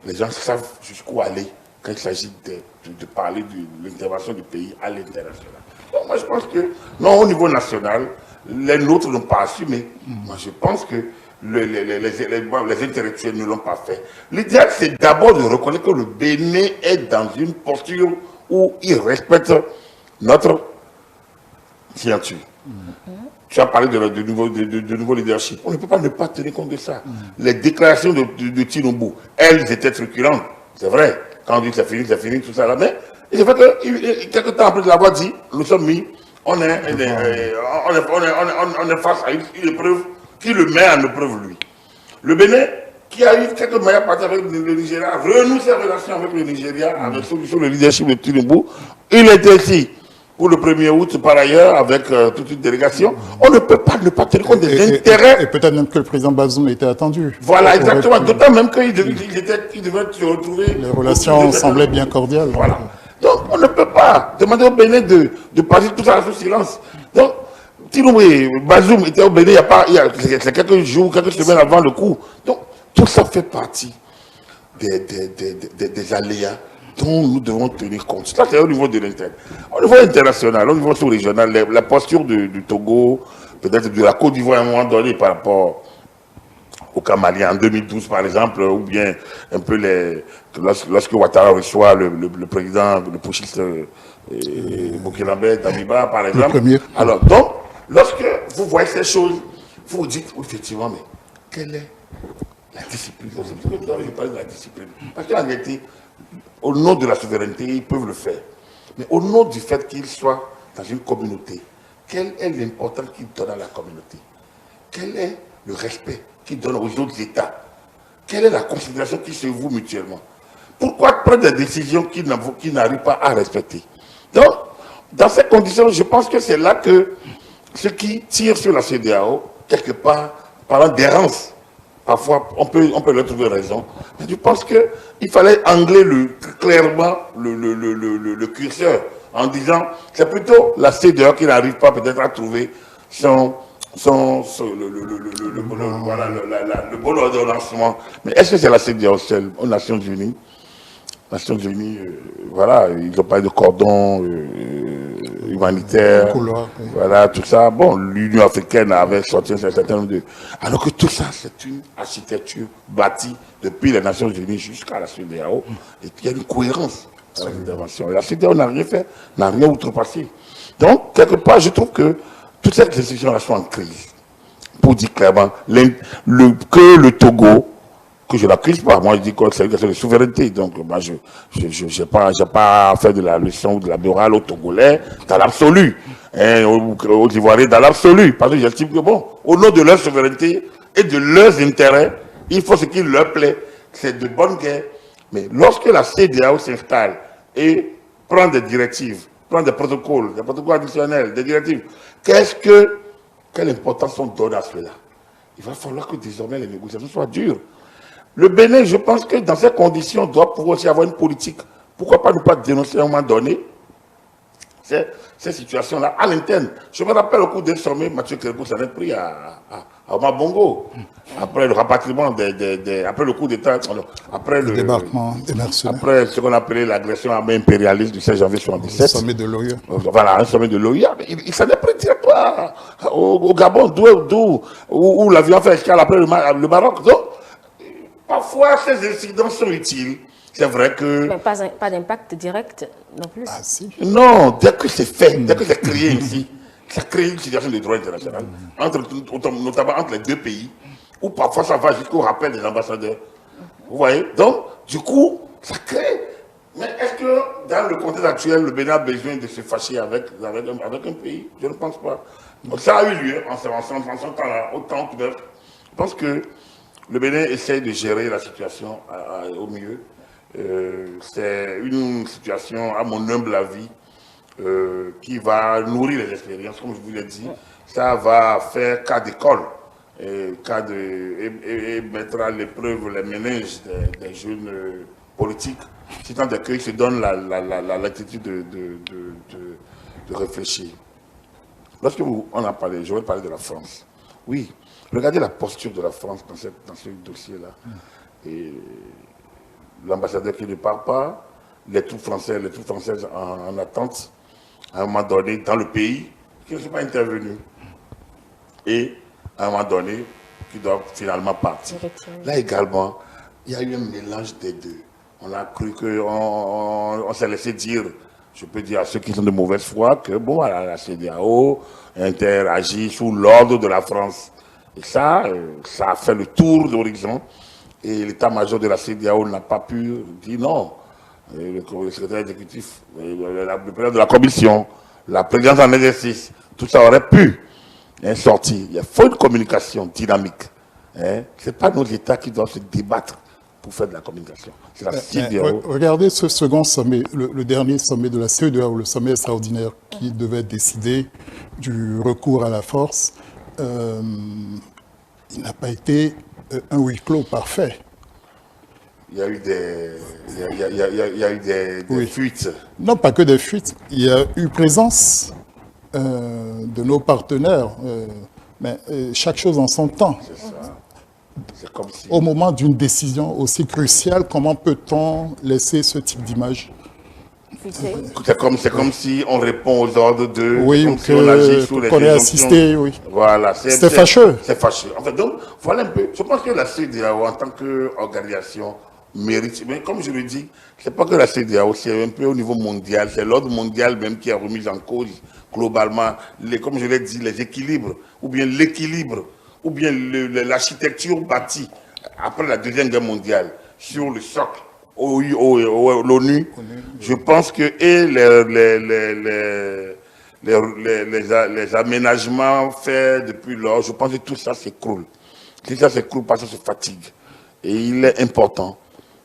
les gens savent jusqu'où aller quand il s'agit de parler de l'intervention du pays à l'international. Donc moi je pense que, non, au niveau national, les nôtres n'ont pas assumé. Moi je pense que les intellectuels ne l'ont pas fait. L'idéal c'est d'abord de reconnaître que le Bénin est dans une posture où il respecte notre scienture. Tu as parlé de nouveau leadership. On ne peut pas ne pas tenir compte de ça. Les déclarations de Tinubu, elles étaient truculentes. C'est vrai. Quand on dit que c'est fini, tout ça là. Mais c'est vrai que quelques temps après de l'avoir dit, nous sommes mis, on est face à une épreuve qui le met en épreuve lui. Le Bénin, qui a eu quelques meilleurs parties avec le Nigeria, renoue ses relations avec le Nigeria, avec sur le leadership de Tinubu. Il était ici pour le 1er août, par ailleurs, avec toute une délégation. On ne peut pas ne pas tenir compte des intérêts.
Et peut-être même que le président Bazoum était attendu.
Voilà, exactement. D'autant même qu'il devait se retrouver.
Les relations semblaient bien cordiales.
Voilà. Donc, on ne peut pas demander au Bénin de passer tout ça sous silence. Donc, Tinubu, Bazoum était au Bénin c'est quelques jours, quelques semaines avant le coup. Donc, tout ça fait partie des aléas dont nous devons tenir compte. Ça, c'est au niveau de l'interne. Au niveau international, au niveau sous-régional, la posture du Togo, peut-être de la Côte d'Ivoire à un moment donné par rapport au cas malien en 2012 par exemple, ou bien un peu lorsque Ouattara reçoit le président, le putschiste burkinabé Damiba par exemple. Alors donc, lorsque vous voyez ces choses, vous vous dites effectivement, mais quelle est la discipline? Je parle de la discipline. Parce qu'en réalité, au nom de la souveraineté, ils peuvent le faire. Mais au nom du fait qu'ils soient dans une communauté, quelle est l'importance qu'ils donnent à la communauté? Quel est le respect qu'ils donnent aux autres États? Quelle est la considération qu'ils se vouent mutuellement? Pourquoi prendre des décisions qu'ils n'arrivent pas à respecter? Donc, dans ces conditions, je pense que c'est là que ce qui tire sur la CEDEAO, quelque part, parlant d'errance, parfois on peut leur trouver raison, mais je pense qu'il fallait angler clairement le curseur en disant c'est plutôt la CEDEAO qui n'arrive pas peut-être à trouver le bon ordonnancement. Mais est-ce que c'est la CEDEAO seule aux Nations Unies? Nations Unies, voilà, ils ont parlé de cordon humanitaire,
couloir, oui.
voilà, tout ça. Bon, l'Union africaine avait sorti un certain nombre de... Alors que tout ça, c'est une architecture bâtie depuis les Nations Unies jusqu'à la CEDEAO, et qu'il y a une cohérence à l'intervention. Et la CEDEAO n'a rien fait, n'a rien outrepassé. Donc, quelque part, je trouve que toutes ces institutions-là sont en crise. Pour dire clairement que le Togo, que je n'accuse pas. Moi, je dis que c'est une question de souveraineté. Donc, moi, je n'ai pas fait de la leçon ou de la morale aux Togolais dans l'absolu, hein, aux Ivoiriens dans l'absolu. Parce que j'estime que, bon, au nom de leur souveraineté et de leurs intérêts, il faut ce qui leur plaît. C'est de bonne guerre. Mais lorsque la CEDEAO s'installe et prend des directives, prend des protocoles additionnels, des directives, quelle importance on donne à cela? Il va falloir que désormais les négociations soient dures. Le Bénin, je pense que dans ces conditions, doit pouvoir aussi avoir une politique. Pourquoi pas ne pas dénoncer à un moment donné ces situations-là à l'interne? Je me rappelle au cours d'un sommet, Mathieu Kérékou s'en est pris à Omar Bongo. Après le rapatriement, après le coup d'État, après le
débarquement des mercenaires.
Après ce qu'on appelait l'agression armée impérialiste du 16 janvier 1977.
Le sommet de l'OIA.
Voilà, un sommet de l'OIA. Il s'en est pris directement au Gabon, où l'avion fait escale après le Maroc. Donc, parfois, ces incidents sont utiles. C'est vrai que...
Mais pas d'impact direct non plus.
Ah si.
Non, dès que c'est fait, dès que c'est créé ici, ça crée une situation de droit international, notamment entre les deux pays, où parfois ça va jusqu'au rappel des ambassadeurs. Vous voyez? Donc, du coup, ça crée. Mais est-ce que dans le contexte actuel, le Bénin a besoin de se fâcher avec un pays? Je ne pense pas. Donc, ça a eu lieu en ce temps-là, au temps ouvert. Je pense que le Bénin essaye de gérer la situation au mieux. C'est une situation, à mon humble avis, qui va nourrir les expériences, comme je vous l'ai dit. Ça va faire cas d'école et mettre à l'épreuve les méninges des jeunes politiques, si tant est qu'ils se donnent l'attitude de réfléchir. Lorsque on a parlé, j'aurais parlé de la France. Oui, regardez la posture de la France dans ce dossier-là. Et l'ambassadeur qui ne part pas, les troupes françaises en attente, à un moment donné, dans le pays, qui ne sont pas intervenus. Et à un moment donné, qui doivent finalement partir. Là également, il y a eu un mélange des deux. On a cru qu'on s'est laissé dire, je peux dire à ceux qui sont de mauvaise foi, que bon, la CEDEAO interagit sous l'ordre de la France. Et ça a fait le tour d'horizon. Et l'état-major de la CEDEAO n'a pas pu dire non. Le secrétaire exécutif, le président de la commission, la présidence en exercice, tout ça aurait pu sortir. Il faut une communication dynamique. Ce n'est pas nos États qui doivent se débattre pour faire de la communication. C'est la CEDEAO.
Regardez ce second sommet, le dernier sommet de la CEDEAO, le sommet extraordinaire qui devait décider du recours à la force. Il n'a pas été un huis clos parfait.
Il y a eu des fuites.
Non, pas que des fuites. Il y a eu présence de nos partenaires. Mais chaque chose en son temps.
C'est ça. C'est comme si...
Au moment d'une décision aussi cruciale, comment peut-on laisser ce type d'image?
C'est comme si on répond aux ordres de...
Oui,
comme si on agit sous les
qu'on ait assisté, oui.
Voilà.
C'était fâcheux.
C'est fâcheux. En fait, donc, voilà un peu. Je pense que la CEDEAO, en tant qu'organisation, mérite... Mais comme je le dis, c'est pas que la CEDEAO, c'est un peu au niveau mondial. C'est l'ordre mondial même qui a remis en cause, globalement, comme je l'ai dit, les équilibres, ou bien l'équilibre, ou bien l'architecture bâtie après la Deuxième Guerre mondiale sur le socle. L'ONU, je pense que les aménagements faits depuis lors, je pense que tout ça s'écroule. Tout ça s'écroule parce que ça se fatigue. Et il est important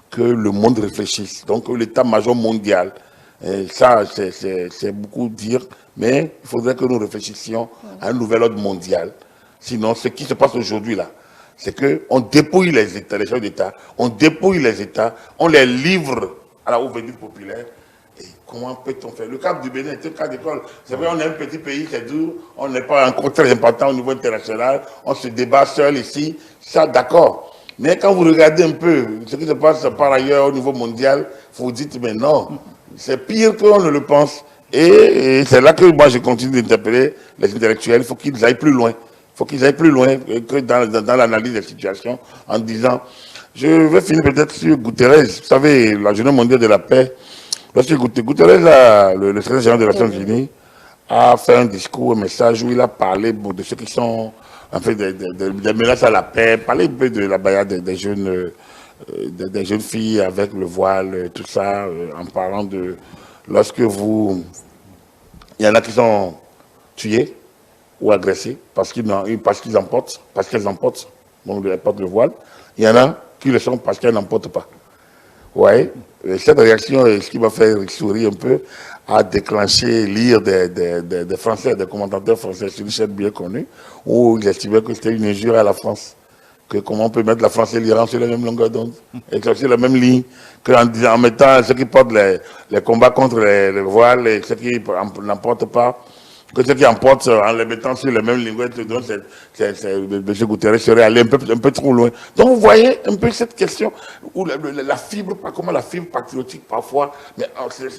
que le monde réfléchisse. Donc l'état-major mondial Et ça, c'est beaucoup dire, mais il faudrait que nous réfléchissions à un nouvel ordre mondial. Sinon, ce qui se passe aujourd'hui là, c'est qu'on dépouille les États, les chefs d'État, on dépouille les États, on les livre à la haute populaire. Et comment peut-on faire? Le cas du Bénin est un cas d'école. C'est vrai, on est un petit pays, c'est dur, on n'est pas encore très important au niveau international, on se débat seul ici, ça d'accord. Mais quand vous regardez un peu ce qui se passe par ailleurs au niveau mondial, vous vous dites, mais non, c'est pire qu'on ne le pense. Et c'est là que moi je continue d'interpeller les intellectuels, il faut qu'ils aillent plus loin. Il faut qu'ils aillent plus loin que dans l'analyse des situations en disant, je vais finir peut-être sur Guterres, vous savez, la Journée mondiale de la paix. Lorsque Guterres, le secrétaire général des Nations Unies, a fait un discours, un message où il a parlé de ceux qui sont en fait des menaces à la paix, parler un peu de la bagarre des jeunes filles avec le voile, tout ça, en parlant de lorsque il y en a qui sont tués ou agressés parce qu'elles emportent, donc elles portent le voile. Il y en a qui le sont parce qu'elles n'en portent pas. Ouais. Et cette réaction, ce qui m'a fait sourire un peu, a déclenché lire des Français, des commentateurs français sur une chaîne bien connue, où ils estimaient que c'était une injure à la France. Que comment on peut mettre la France et l'Iran sur la même longueur d'onde, et sur la même ligne, en mettant ceux qui portent les combats contre les voiles et ceux qui n'emportent pas, que ceux qui emportent en les mettant sur les mêmes lignes, donc M. Guterres serait allé un peu trop loin. Donc vous voyez un peu cette question où la fibre, comment la fibre patriotique parfois, mais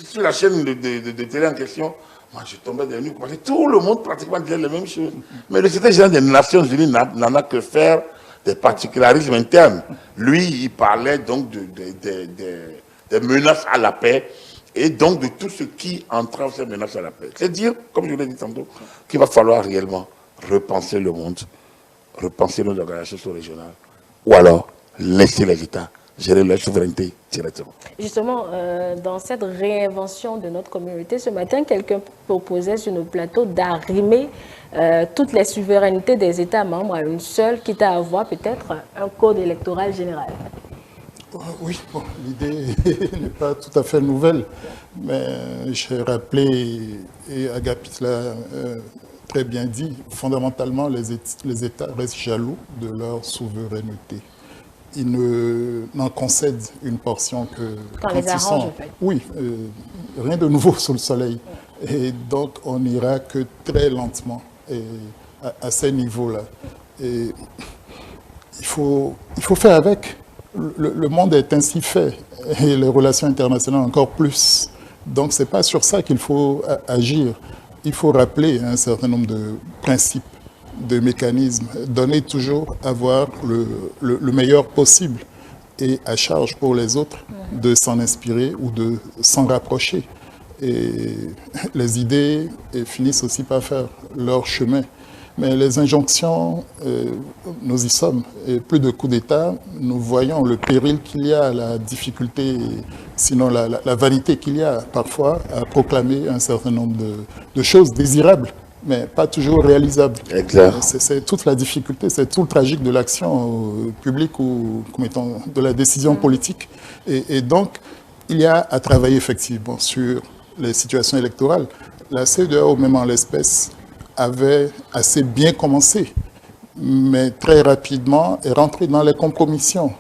sur la chaîne de télé en question, moi je tombais des nues, parce que tout le monde pratiquement disait les mêmes choses. Mais le secrétaire général des Nations Unies n'en a que faire des particularismes internes. Lui, il parlait donc des menaces à la paix, et donc de tout ce qui entrave ces menaces à la paix. C'est dire, comme je l'ai dit tantôt, qu'il va falloir réellement repenser le monde, repenser nos organisations sous-régionales, ou alors laisser les États gérer leur souveraineté directement.
Justement, dans cette réinvention de notre communauté, ce matin, quelqu'un proposait sur nos plateaux d'arrimer toutes les souverainetés des États membres à une seule, quitte à avoir peut-être un code électoral général.
Oui, bon, l'idée n'est pas tout à fait nouvelle, mais j'ai rappelé, et Agapit l'a très bien dit, fondamentalement, les États restent jaloux de leur souveraineté. Ils n'en concèdent une portion que
quand les arrange, en fait.
Oui, rien de nouveau sous le soleil. Et donc, on n'ira que très lentement à ces niveaux-là. Et il faut faire avec. Le monde est ainsi fait, et les relations internationales encore plus. Donc, ce n'est pas sur ça qu'il faut agir. Il faut rappeler un certain nombre de principes, de mécanismes, donner toujours, avoir le meilleur possible, et à charge pour les autres de s'en inspirer ou de s'en rapprocher. Et les idées finissent aussi par faire leur chemin. Mais les injonctions, nous y sommes. Et plus de coups d'État, nous voyons le péril qu'il y a, la difficulté, sinon la vanité qu'il y a parfois à proclamer un certain nombre de choses désirables, mais pas toujours réalisables.
Exact.
C'est toute la difficulté, c'est tout le tragique de l'action publique ou de la décision politique. Et donc, il y a à travailler effectivement sur les situations électorales. La CEDEAO, même en l'espèce, avait assez bien commencé, mais très rapidement est rentré dans les compromissions.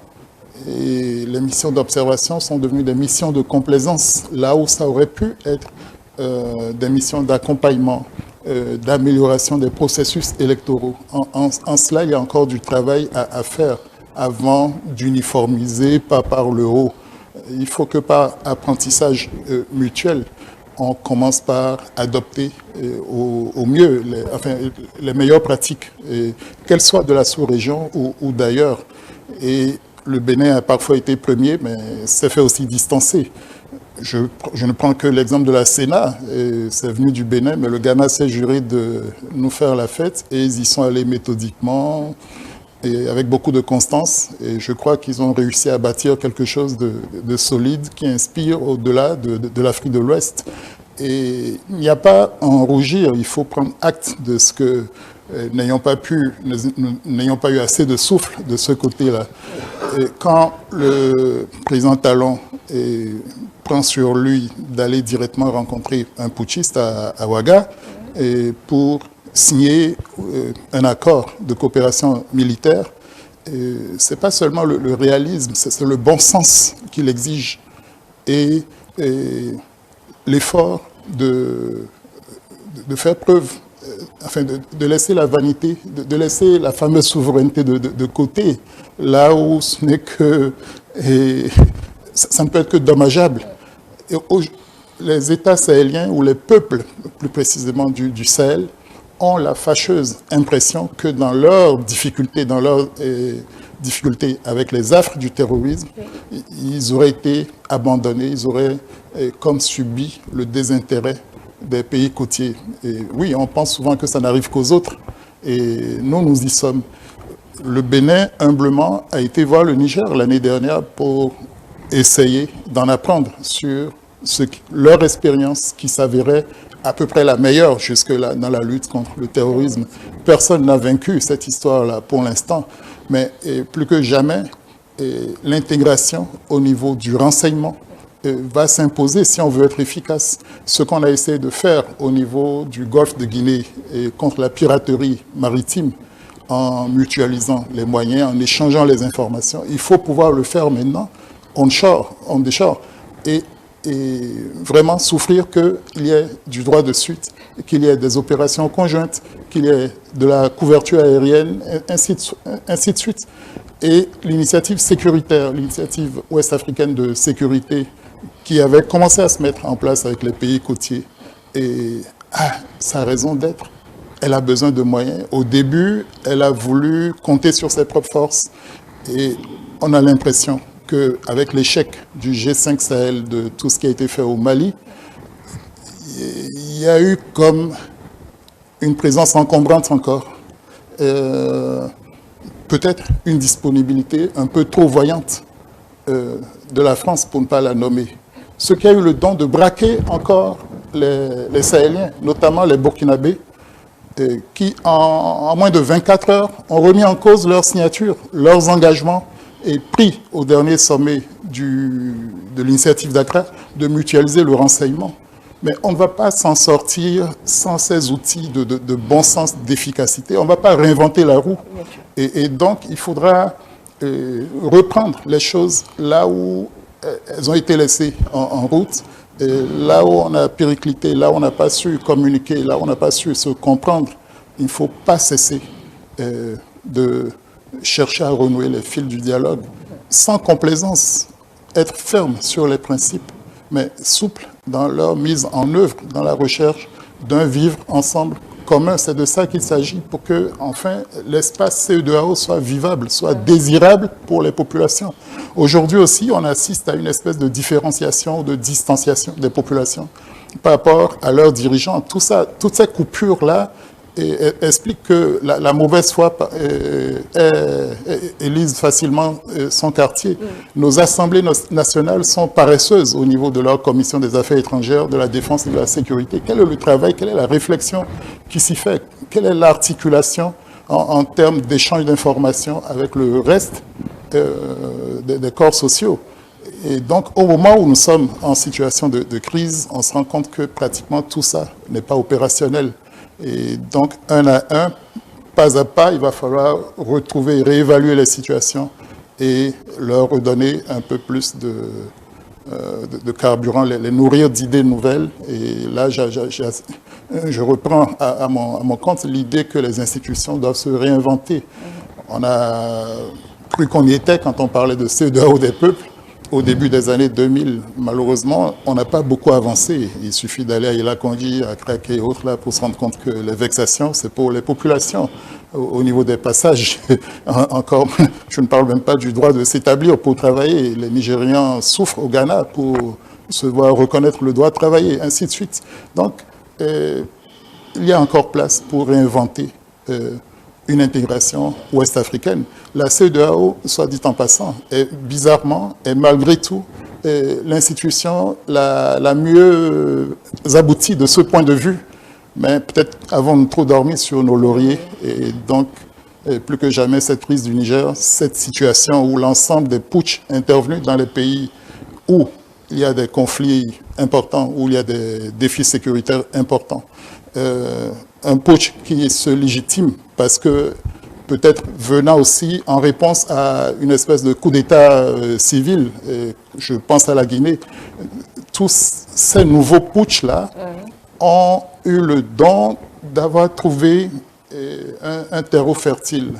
Et les missions d'observation sont devenues des missions de complaisance, là où ça aurait pu être des missions d'accompagnement, d'amélioration des processus électoraux. En cela, il y a encore du travail à faire avant d'uniformiser, pas par le haut. Il faut que par apprentissage mutuel, on commence par adopter au mieux les meilleures pratiques, qu'elles soient de la sous-région ou d'ailleurs. Et le Bénin a parfois été premier, mais s'est fait aussi distancer. Je ne prends que l'exemple de la Sénat, c'est venu du Bénin, mais le Ghana s'est juré de nous faire la fête et ils y sont allés méthodiquement et avec beaucoup de constance. Et je crois qu'ils ont réussi à bâtir quelque chose de solide qui inspire au-delà de l'Afrique de l'Ouest. Et il n'y a pas à en rougir, il faut prendre acte de ce que n'ayons pas eu assez de souffle de ce côté-là. Et quand le président Talon prend sur lui d'aller directement rencontrer un putschiste à Ouaga pour signer un accord de coopération militaire. Ce n'est pas seulement le réalisme, c'est le bon sens qu'il exige et l'effort de faire preuve, enfin de laisser la vanité, de laisser la fameuse souveraineté de côté, là où ce n'est que... ça ne peut être que dommageable. Les États sahéliens, ou les peuples plus précisément du Sahel, ont la fâcheuse impression que dans leurs difficultés, avec les affres du terrorisme, ils auraient été abandonnés, ils auraient comme subi le désintérêt des pays côtiers. Et oui, on pense souvent que ça n'arrive qu'aux autres, et nous y sommes. Le Bénin, humblement, a été voir le Niger l'année dernière pour essayer d'en apprendre sur leur expérience qui s'avérait à peu près la meilleure jusque-là dans la lutte contre le terrorisme. Personne n'a vaincu cette histoire-là pour l'instant, mais plus que jamais, l'intégration au niveau du renseignement va s'imposer si on veut être efficace. Ce qu'on a essayé de faire au niveau du golfe de Guinée et contre la piraterie maritime, en mutualisant les moyens, en échangeant les informations, il faut pouvoir le faire maintenant onshore, et vraiment souffrir qu'il y ait du droit de suite, qu'il y ait des opérations conjointes, qu'il y ait de la couverture aérienne, ainsi de suite. Et l'initiative sécuritaire, l'initiative ouest-africaine de sécurité, qui avait commencé à se mettre en place avec les pays côtiers, et sa raison d'être, elle a besoin de moyens. Au début, elle a voulu compter sur ses propres forces, et on a l'impression qu'avec l'échec du G5 Sahel, de tout ce qui a été fait au Mali, il y a eu comme une présence encombrante encore. Peut-être une disponibilité un peu trop voyante de la France, pour ne pas la nommer. Ce qui a eu le don de braquer encore les Sahéliens, notamment les Burkinabés, qui en moins de 24 heures ont remis en cause leurs signatures, leurs engagements, et pris au dernier sommet de l'initiative d'Accra de mutualiser le renseignement. Mais on ne va pas s'en sortir sans ces outils de bon sens, d'efficacité. On ne va pas réinventer la roue. Et donc, il faudra reprendre les choses là où elles ont été laissées en route, et là où on a périclité, là où on n'a pas su communiquer, là où on n'a pas su se comprendre. Il ne faut pas cesser de chercher à renouer les fils du dialogue, sans complaisance, être ferme sur les principes, mais souple dans leur mise en œuvre, dans la recherche d'un vivre ensemble commun. C'est de ça qu'il s'agit pour que, enfin, l'espace CEDEAO soit vivable, soit désirable pour les populations. Aujourd'hui aussi, on assiste à une espèce de différenciation, de distanciation des populations par rapport à leurs dirigeants. Tout ça, toutes ces coupures-là, explique que la mauvaise foi élise facilement son quartier. Nos assemblées nationales sont paresseuses au niveau de leur commission des affaires étrangères, de la défense et de la sécurité. Quel est le travail, quelle est la réflexion qui s'y fait? Quelle est l'articulation en termes d'échange d'informations avec le reste des corps sociaux? Et donc, au moment où nous sommes en situation de crise, on se rend compte que pratiquement tout ça n'est pas opérationnel. Et donc, un à un, pas à pas, il va falloir retrouver et réévaluer les situations et leur redonner un peu plus de carburant, les nourrir d'idées nouvelles. Et là, je reprends à mon compte l'idée que les institutions doivent se réinventer. On a cru qu'on y était quand on parlait de CEDEAO des peuples. Au début des années 2000, malheureusement, on n'a pas beaucoup avancé. Il suffit d'aller à Ilakondi, à Craquet et autres là pour se rendre compte que les vexations, c'est pour les populations. Au niveau des passages, encore, je ne parle même pas du droit de s'établir pour travailler. Les Nigérians souffrent au Ghana pour se voir reconnaître le droit de travailler, ainsi de suite. Donc, il y a encore place pour réinventer une intégration ouest-africaine. La CEDEAO, soit dit en passant, est bizarrement et malgré tout l'institution la mieux aboutie de ce point de vue. Mais peut-être avons-nous trop dormi sur nos lauriers. Et donc, plus que jamais, cette crise du Niger, cette situation où l'ensemble des putschs intervenus dans les pays où il y a des conflits importants, où il y a des défis sécuritaires importants. Un putsch qui se légitime parce que peut-être venant aussi en réponse à une espèce de coup d'État civil, et je pense à la Guinée, tous ces nouveaux putschs-là ont eu le don d'avoir trouvé un terreau fertile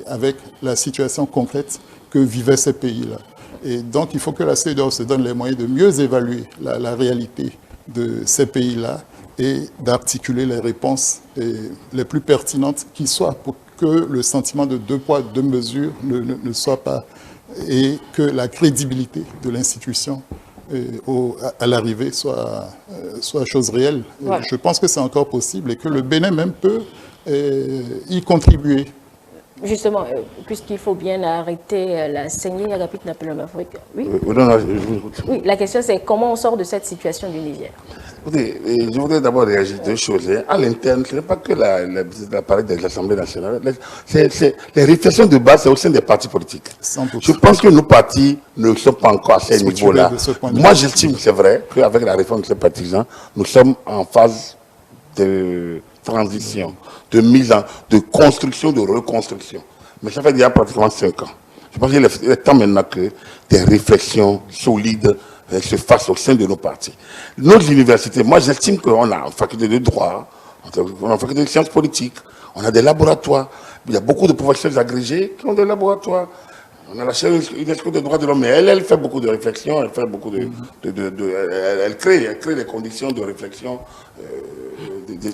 avec la situation concrète que vivaient ces pays-là. Et donc, il faut que la CEDEAO se donne les moyens de mieux évaluer la réalité de ces pays-là et d'articuler les réponses les plus pertinentes qui soient pour que le sentiment de deux poids, deux mesures ne soit pas, et que la crédibilité de l'institution à l'arrivée soit chose réelle. Ouais. Je pense que c'est encore possible et que le Bénin même peut y contribuer.
Justement, puisqu'il faut bien arrêter la saignée rapide Napoléon Afrique. Oui. Oui, la question c'est comment on sort de cette situation du Niger.
Écoutez, je voudrais d'abord réagir deux choses. À l'interne, ce n'est pas que l'appareil de l'Assemblée nationale. Les réflexions de base, c'est au sein des partis politiques. Je pense que nos partis ne sont pas encore à ce niveau-là. Moi, j'estime, c'est vrai, qu'avec la réforme de ces partisans, nous sommes en phase de transition, de mise en, de construction, de reconstruction. Mais ça fait déjà pratiquement 5 ans. Je pense qu'il est temps maintenant que des réflexions solides se fassent au sein de nos partis. Nos universités, moi j'estime qu'on a une faculté de droit, on a une faculté de sciences politiques, on a des laboratoires. Il y a beaucoup de professeurs agrégés qui ont des laboratoires. On a la chaire UNESCO des droits de l'homme, mais elle fait beaucoup de réflexions, elle fait beaucoup elle crée des conditions de réflexion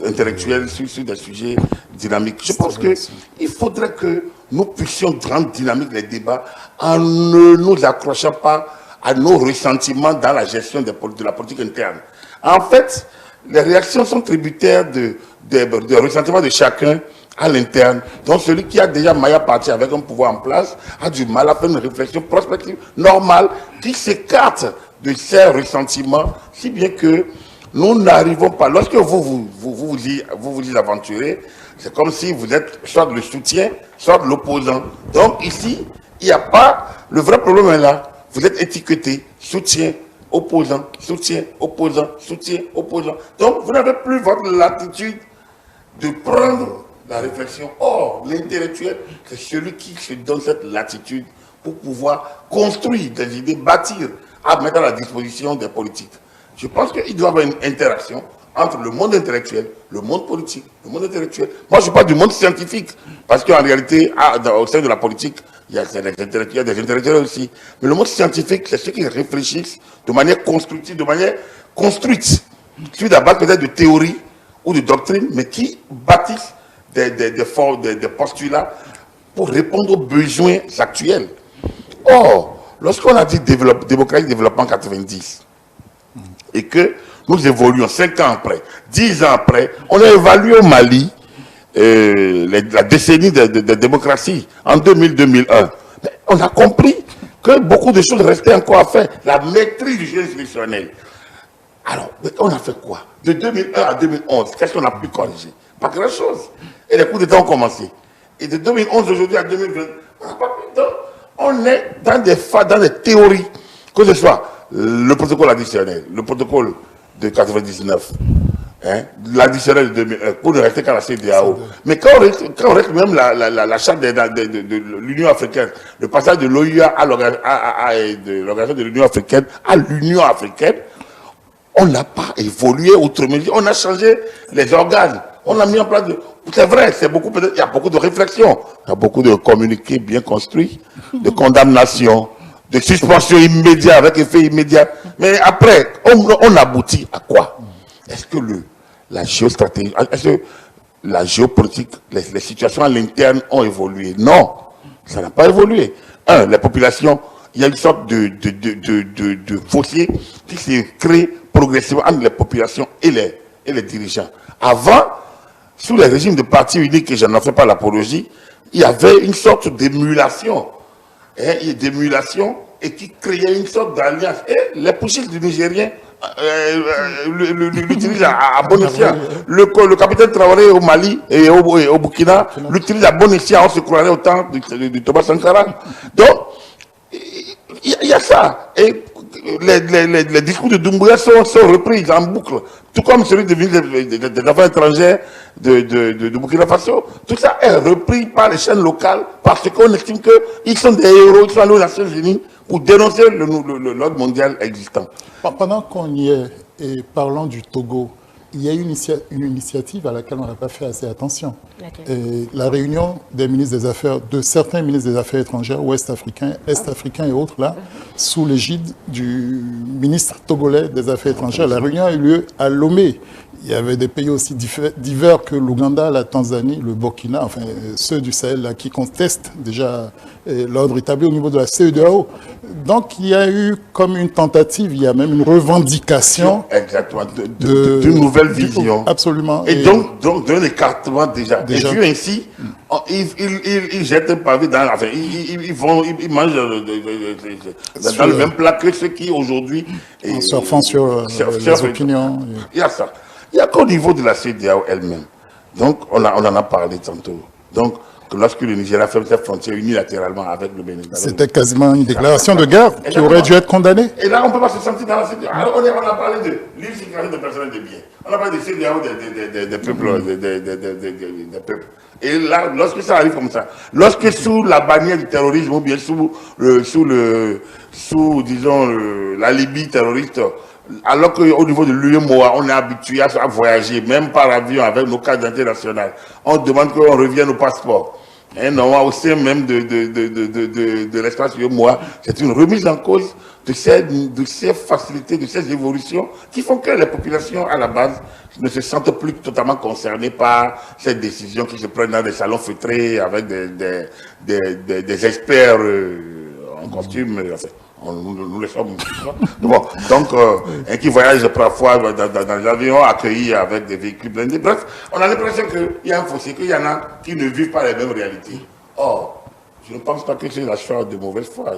intellectuelle sur des sujets dynamiques. Je pense qu'il faudrait que nous puissions rendre dynamiques les débats en ne nous accrochant pas à nos ressentiments dans la gestion de la politique interne. En fait, les réactions sont tributaires des ressentiments de chacun à l'interne. Donc celui qui a déjà maillé parti avec un pouvoir en place a du mal à faire une réflexion prospective normale qui s'écarte de ces ressentiments, si bien que nous n'arrivons pas. Lorsque vous vous aventurez, c'est comme si vous êtes soit le soutien, soit l'opposant. Donc ici, il n'y a pas... Le vrai problème est là. Vous êtes étiqueté soutien, opposant, soutien, opposant, soutien, opposant. Donc vous n'avez plus votre latitude de prendre la réflexion. Or, l'intellectuel, c'est celui qui se donne cette latitude pour pouvoir construire des idées, bâtir, à mettre à la disposition des politiques. Je pense qu'il doit y avoir une interaction entre le monde intellectuel, le monde politique, le monde intellectuel. Moi, je parle du monde scientifique, parce qu'en réalité, au sein de la politique, il y a des intellectuels aussi. Mais le monde scientifique, c'est ceux qui réfléchissent de manière constructive, de manière construite, sur la base peut-être de théories ou de doctrines, mais qui bâtissent des postulats pour répondre aux besoins actuels. Or, lorsqu'on a dit démocratie développement 90, et que nous évoluons 5 ans après, 10 ans après, on a évalué au Mali la décennie de démocratie en 2000-2001. On a compris que beaucoup de choses restaient encore à faire. La maîtrise du jeu institutionnel. Alors, on a fait quoi? De 2001 à 2011, qu'est-ce qu'on a pu corriger? Pas grand-chose. Et les coups d'État ont commencé. Et de 2011 aujourd'hui à 2020, on n'a pas pu. Donc, on est dans des théories, que ce soit le protocole additionnel, le protocole de 99, l'additionnel de 2001, pour ne rester qu'à la CEDEAO. Mais quand on reste même la charte de l'Union africaine, le passage de l'OUA à l'organisation de l'Union africaine à l'Union africaine, on n'a pas évolué autrement. On a changé les organes. On a mis en place c'est vrai, il y a beaucoup de réflexions, il y a beaucoup de communiqués bien construits, de condamnations, de suspension immédiate avec effet immédiat. Mais après, on aboutit à quoi? Est-ce que la géostratégie, est-ce que la géopolitique, les situations à l'interne ont évolué? Non, ça n'a pas évolué. Les populations, il y a une sorte de fossé qui s'est créé progressivement entre les populations et les dirigeants. Avant, sous les régimes de partis uniques, et je n'en fais pas l'apologie, il y avait une sorte d'émulation. D'émulation et qui créait une sorte d'alliance. Et les putschistes du Nigérien l'utilisent à bon escient. Le capitaine Traoré au Mali et au Burkina l'utilise à bon escient. On se croirait au temps de Thomas Sankara. Donc, il y a ça. Et les discours de Doumbouya sont repris en boucle, tout comme celui des affaires étrangères de Burkina Faso. Tout ça est repris par les chaînes locales parce qu'on estime qu'ils sont des héros, ils sont allés aux Nations Unies pour dénoncer l'ordre mondial existant.
Pendant qu'on y est, et parlant du Togo, il y a une initiative à laquelle on n'a pas fait assez attention. Et la réunion des ministres des Affaires, de certains ministres des Affaires étrangères, ouest-africains, est-africains et autres, là, sous l'égide du ministre togolais des Affaires étrangères. La réunion a eu lieu à Lomé. Il y avait des pays aussi divers que l'Ouganda, la Tanzanie, le Burkina, enfin ceux du Sahel là, qui contestent déjà l'ordre établi au niveau de la CEDEAO. Donc il y a eu comme une tentative, il y a même une revendication.
Exactement, d'une nouvelle vision.
Absolument.
Et donc d'un écartement déjà. Et vu ainsi, ils jettent un pavé dans la... Enfin, ils mangent dans le même plat que ceux qui aujourd'hui...
En surfant sur les opinions.
Il y a ça. Il n'y a qu'au niveau de la CEDEAO elle-même. Donc, on en a parlé tantôt. Donc, lorsque le Nigeria ferme ses frontières unilatéralement avec le Bénin.
C'était quasiment une déclaration de guerre qui aurait dû être condamnée.
Et là, on ne peut pas se sentir dans la CEDEAO. Alors, on a parlé de libre circulation des personnes et des biens. On a parlé de CEDEAO des peuples. Et là, lorsque ça arrive comme ça, lorsque sous la bannière du terrorisme ou bien sous disons, la Libye terroriste, alors qu'au niveau de l'UEMOA, on est habitué à voyager, même par avion, avec nos cartes internationales. On demande qu'on revienne au passeport. Et non, au sein même de l'espace UEMOA, c'est une remise en cause de ces facilités, de ces évolutions qui font que les populations, à la base, ne se sentent plus totalement concernées par ces décisions qui se prennent dans des salons feutrés avec des experts en costume. Nous les sommes. Bon, donc, qui voyagent parfois dans les avions accueillis avec des véhicules blindés. Bref, on a l'impression qu'il y a un fossé, qu'il y en a qui ne vivent pas les mêmes réalités. Or, je ne pense pas que c'est la chose de mauvaise foi.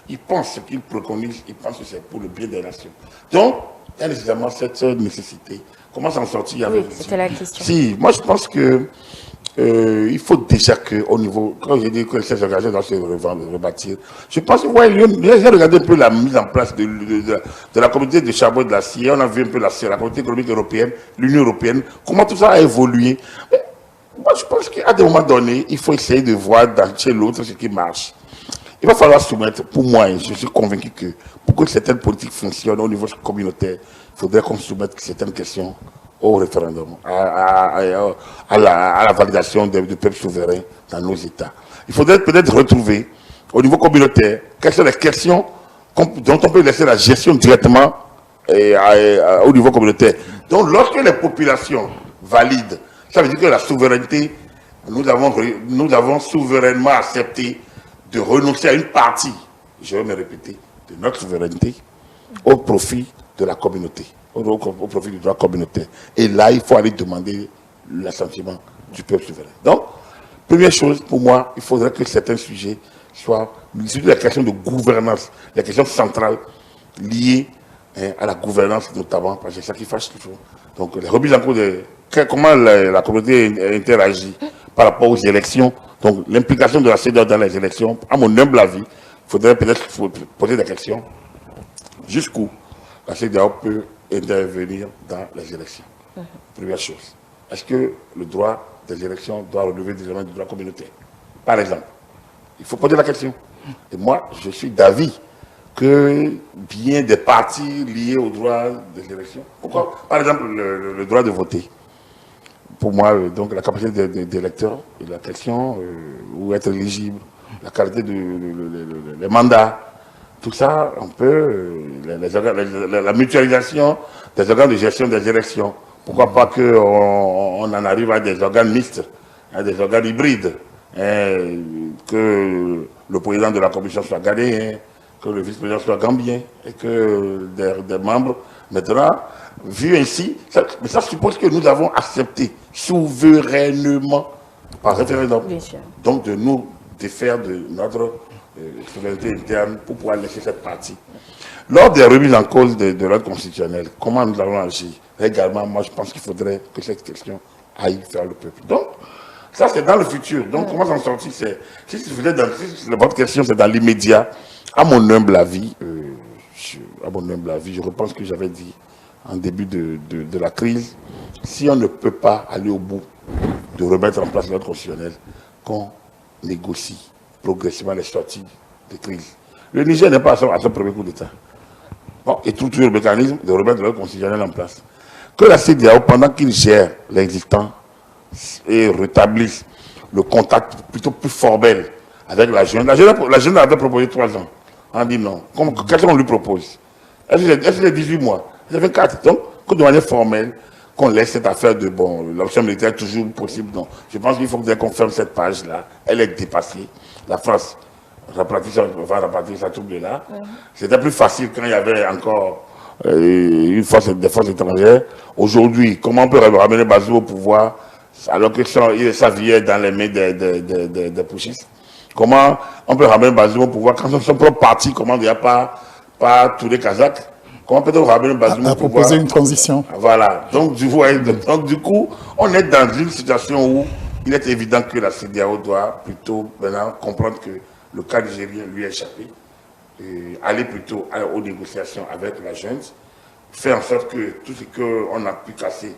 Ils pensent ce qu'ils préconisent, ils pensent que c'est pour le bien des nations. Donc, il y a nécessairement cette nécessité. Comment s'en sortir avec
Oui, c'était la question.
Si, moi je pense que il faut déjà qu'au niveau, quand j'ai dit que ces organisations doivent se rebâtir, je pense que j'ai regardé un peu la mise en place de la communauté de charbon et de l'acier, on a vu un peu la communauté économique européenne, l'Union européenne, comment tout ça a évolué. Mais moi je pense qu'à des moments donnés, il faut essayer de voir chez l'autre ce qui marche. Il va falloir soumettre, pour moi, je suis convaincu que pour que certaines politiques fonctionnent au niveau communautaire, il faudrait qu'on soumette certaines questions au référendum, à la validation des peuples souverains dans nos États. Il faudrait peut-être retrouver, au niveau communautaire, quelles sont les questions dont on peut laisser la gestion directement au niveau communautaire. Donc, lorsque les populations valident, ça veut dire que la souveraineté, nous avons souverainement accepté de renoncer à une partie, je vais me répéter, de notre souveraineté au profit de la communauté, au profit du droit communautaire. Et là, il faut aller demander l'assentiment du peuple souverain. Donc, première chose, pour moi, il faudrait que certains sujets soient, surtout la question de gouvernance, la question centrale liée à la gouvernance notamment, parce que c'est ça qui fâche toujours. Donc, les remises en cause de comment la communauté interagit par rapport aux élections. Donc, l'implication de la CEDEAO dans les élections, à mon humble avis, il faudrait peut-être poser des questions. Jusqu'où la CEDEAO peut intervenir dans les élections. Première chose. Est-ce que le droit des élections doit relever des éléments du droit communautaire? Par exemple, il faut poser la question. Et moi, je suis d'avis que bien des partis liés au droit des élections. Pourquoi? Par exemple, le droit de voter. Pour moi, donc la capacité des électeurs, la question où être éligible, la qualité des mandats, tout ça, on peut, la mutualisation des organes de gestion des élections. Pourquoi pas qu'on en arrive à des organes mixtes, à des organes hybrides, que le président de la commission soit ghanéen, que le vice-président soit gambien, et que des membres, maintenant, vu ainsi, ça suppose que nous avons accepté souverainement, par référendum, donc de nous défaire de notre souveraineté interne pour pouvoir laisser cette partie. Lors des remises en cause de l'ordre constitutionnel, comment nous allons agir? Également, moi je pense qu'il faudrait que cette question aille vers le peuple. Donc, ça c'est dans le futur. Donc, comment s'en sortir? Si votre question c'est dans l'immédiat, à mon humble avis, à mon humble avis, je repense ce que j'avais dit en début de la crise. Si on ne peut pas aller au bout de remettre en place l'ordre constitutionnel, qu'on négocie progressivement les sorties de crise. Le Niger n'est pas à son premier coup d'État. Bon, et tout le mécanisme de remettre l'ordre constitutionnel en place. Que la CEDEAO, pendant qu'il gère l'existant et rétablisse le contact plutôt plus formel avec la jeune avait proposé 3 ans. On a dit non. Qu'est-ce qu'on lui propose? Est-ce que c'est 18 mois? C'est 24. Donc, que de manière formelle, qu'on laisse cette affaire de, bon, l'option militaire est toujours possible. Non. Je pense qu'il faut qu'on ferme cette page-là. Elle est dépassée. La France va rapatrier sa troupe de là. C'était plus facile quand il y avait encore des forces étrangères. Aujourd'hui, comment on peut ramener Bazoum au pouvoir alors que sa vie est dans les mains des putschistes? Comment on peut ramener Bazoum au pouvoir quand son propre parti commande, il n'y a pas tous les Kazakhs? Comment peut-on ramener Bazoum au pouvoir?
Proposer une transition.
Voilà. Donc, du coup, on est dans une situation où il est évident que la CEDEAO doit plutôt maintenant comprendre que le cas nigérien lui a échappé, et aller plutôt aux négociations avec la junte, faire en sorte que tout ce qu'on a pu casser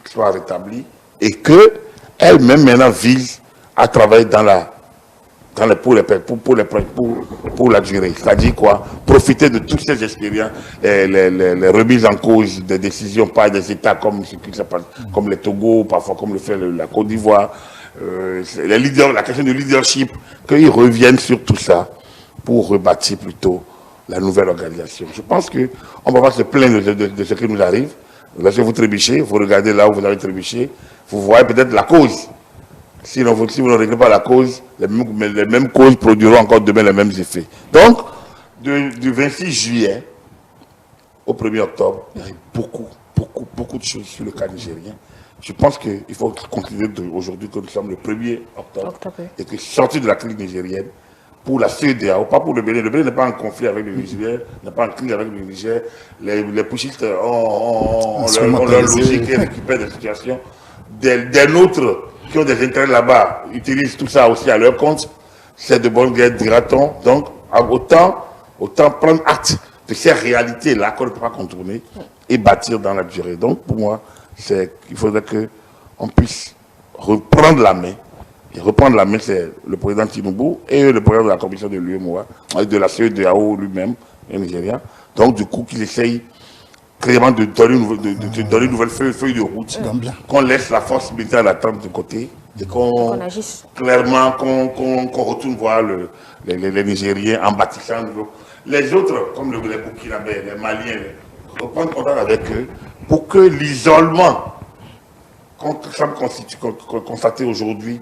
soit rétabli et qu'elle-même maintenant vise à travailler pour la durée. C'est-à-dire quoi? Profiter de toutes ces expériences, les remises en cause des décisions par des États comme les Togo, parfois comme le fait la Côte d'Ivoire, la question du leadership, qu'ils reviennent sur tout ça pour rebâtir plutôt la nouvelle organisation. Je pense qu'on ne va pas se plaindre de ce qui nous arrive. Laissez-vous trébucher, vous regardez là où vous avez trébuché, vous voyez peut-être la cause. Si vous ne réglez pas la cause, les mêmes causes produiront encore demain les mêmes effets. Donc, du 26 juillet au 1er octobre, il y a eu beaucoup de choses sur le cas nigérien. Je pense qu'il faut considérer aujourd'hui que nous sommes le 1er octobre et que sortir de la crise nigérienne pour la CEDEAO, pas pour le Bénin. Le Bénin n'est pas en conflit avec le Niger, n'est pas en crise avec le Niger. Les putschistes ont leur logique et récupèrent des situations. Des nôtres qui ont des intérêts là-bas utilisent tout ça aussi à leur compte. C'est de bonne guerre, dira-t-on. Donc, autant prendre acte de ces réalités-là qu'on ne peut pas contourner et bâtir dans la durée. Donc, pour moi, il faudrait qu'on puisse reprendre la main. Et reprendre la main, c'est le président Tinubu et le président de la commission de l'UEMOA, de la CEDEAO lui-même, le Nigérien. Donc, du coup, qu'ils essayent clairement de donner une nouvelle feuille de route, qu'on laisse la force militaire l'attendre de côté et qu'on clairement qu'on retourne voir les Nigériens en bâtissant les autres, comme les Burkinabés, les Maliens, reprendre contact avec eux pour que l'isolement qu'on semble constater aujourd'hui,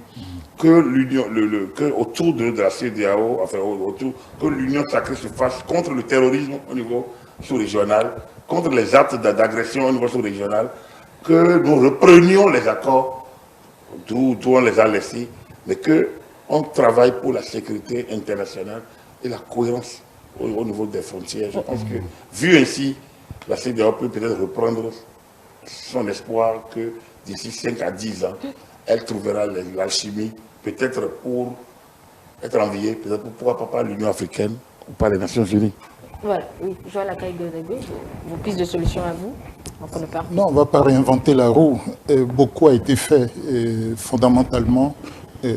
que autour de la CEDEAO, enfin que l'Union sacrée se fasse contre le terrorisme au niveau sous-régional, contre les actes d'agression au niveau sous-régional, que nous reprenions les accords d'où on les a laissés, mais qu'on travaille pour la sécurité internationale et la cohérence au niveau des frontières. Je pense que, vu ainsi, la CEDEAO peut peut-être reprendre son espoir que d'ici 5 à 10 ans, elle trouvera l'alchimie, peut-être pour être enviée, peut-être pourquoi pas l'Union africaine ou pas les Nations Unies.
Voilà, oui, Joël Akaï-Godagbe, vos pistes de solutions à vous, on ne part.
Non, on ne va pas réinventer la roue. Beaucoup a été fait, fondamentalement,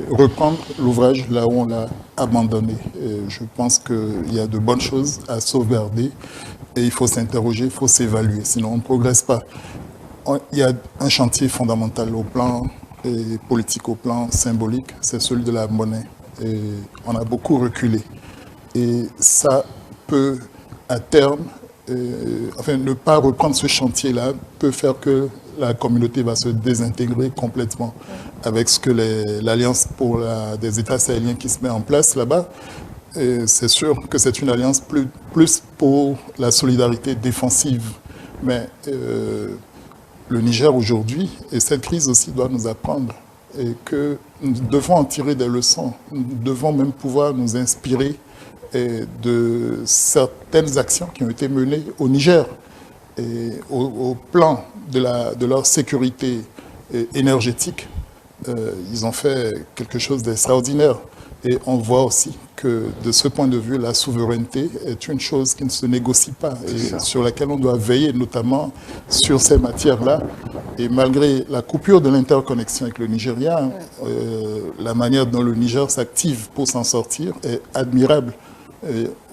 reprendre l'ouvrage là où on l'a abandonné. Je pense qu'il y a de bonnes choses à sauvegarder et il faut s'interroger, il faut s'évaluer, sinon on ne progresse pas. Il y a un chantier fondamental au plan politique, au plan symbolique, c'est celui de la monnaie. Et on a beaucoup reculé. Et ça peut, à terme, ne pas reprendre ce chantier-là peut faire que la communauté va se désintégrer complètement avec ce que l'Alliance pour des États sahéliens qui se met en place là-bas. C'est sûr que c'est une alliance plus pour la solidarité défensive. Mais le Niger aujourd'hui, et cette crise aussi doit nous apprendre et que nous devons en tirer des leçons. Nous devons même pouvoir nous inspirer de certaines actions qui ont été menées au Niger et au plan de leur sécurité énergétique. Ils ont fait quelque chose d'extraordinaire. Et on voit aussi que de ce point de vue, la souveraineté est une chose qui ne se négocie pas et sur laquelle on doit veiller, notamment sur ces matières-là. Et malgré la coupure de l'interconnexion avec le Nigeria, la manière dont le Niger s'active pour s'en sortir est admirable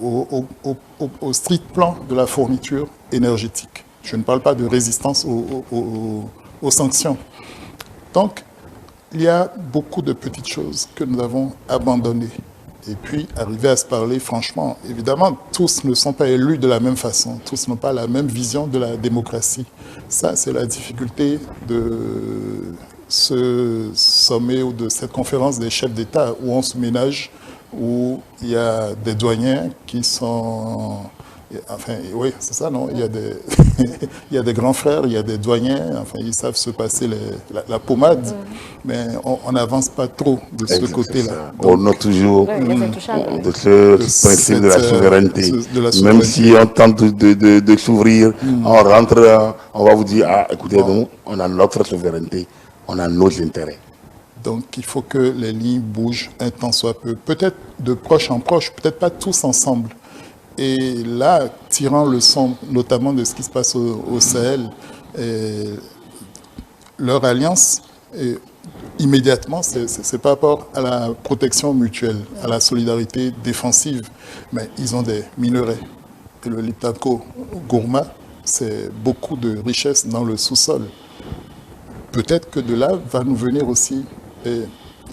au strict plan de la fourniture énergétique. Je ne parle pas de résistance aux sanctions. Donc, il y a beaucoup de petites choses que nous avons abandonnées. Et puis, arriver à se parler franchement. Évidemment, tous ne sont pas élus de la même façon. Tous n'ont pas la même vision de la démocratie. Ça, c'est la difficulté de ce sommet ou de cette conférence des chefs d'État où on se ménage, où il y a des douaniers qui sont... Enfin, oui, c'est ça, non? Il y a des, il y a des grands frères, il y a des douaniers, enfin, ils savent se passer la pommade, mais on n'avance pas trop de ce côté-là.
On a toujours de ce principe de la souveraineté. Même si on tente de s'ouvrir, on rentre, on va vous dire, ah, écoutez, nous, on a notre souveraineté, on a nos intérêts.
Donc, il faut que les lignes bougent un temps soit peu, peut-être de proche en proche, peut-être pas tous ensemble. Et là, tirant leçon notamment de ce qui se passe au Sahel, leur alliance, immédiatement, c'est par rapport à la protection mutuelle, à la solidarité défensive. Mais ils ont des minerais. Et le Liptako Gourma, c'est beaucoup de richesses dans le sous-sol. Peut-être que de là va nous venir aussi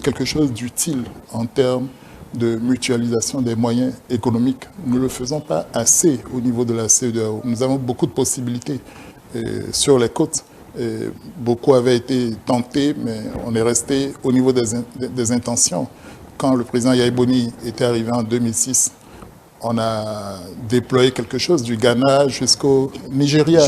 quelque chose d'utile en termes de mutualisation des moyens économiques. Nous ne le faisons pas assez au niveau de la CEDEAO. Nous avons beaucoup de possibilités sur les côtes. Beaucoup avaient été tentés, mais on est resté au niveau des intentions. Quand le président Yaïboni était arrivé en 2006, on a déployé quelque chose du Ghana jusqu'au Nigeria.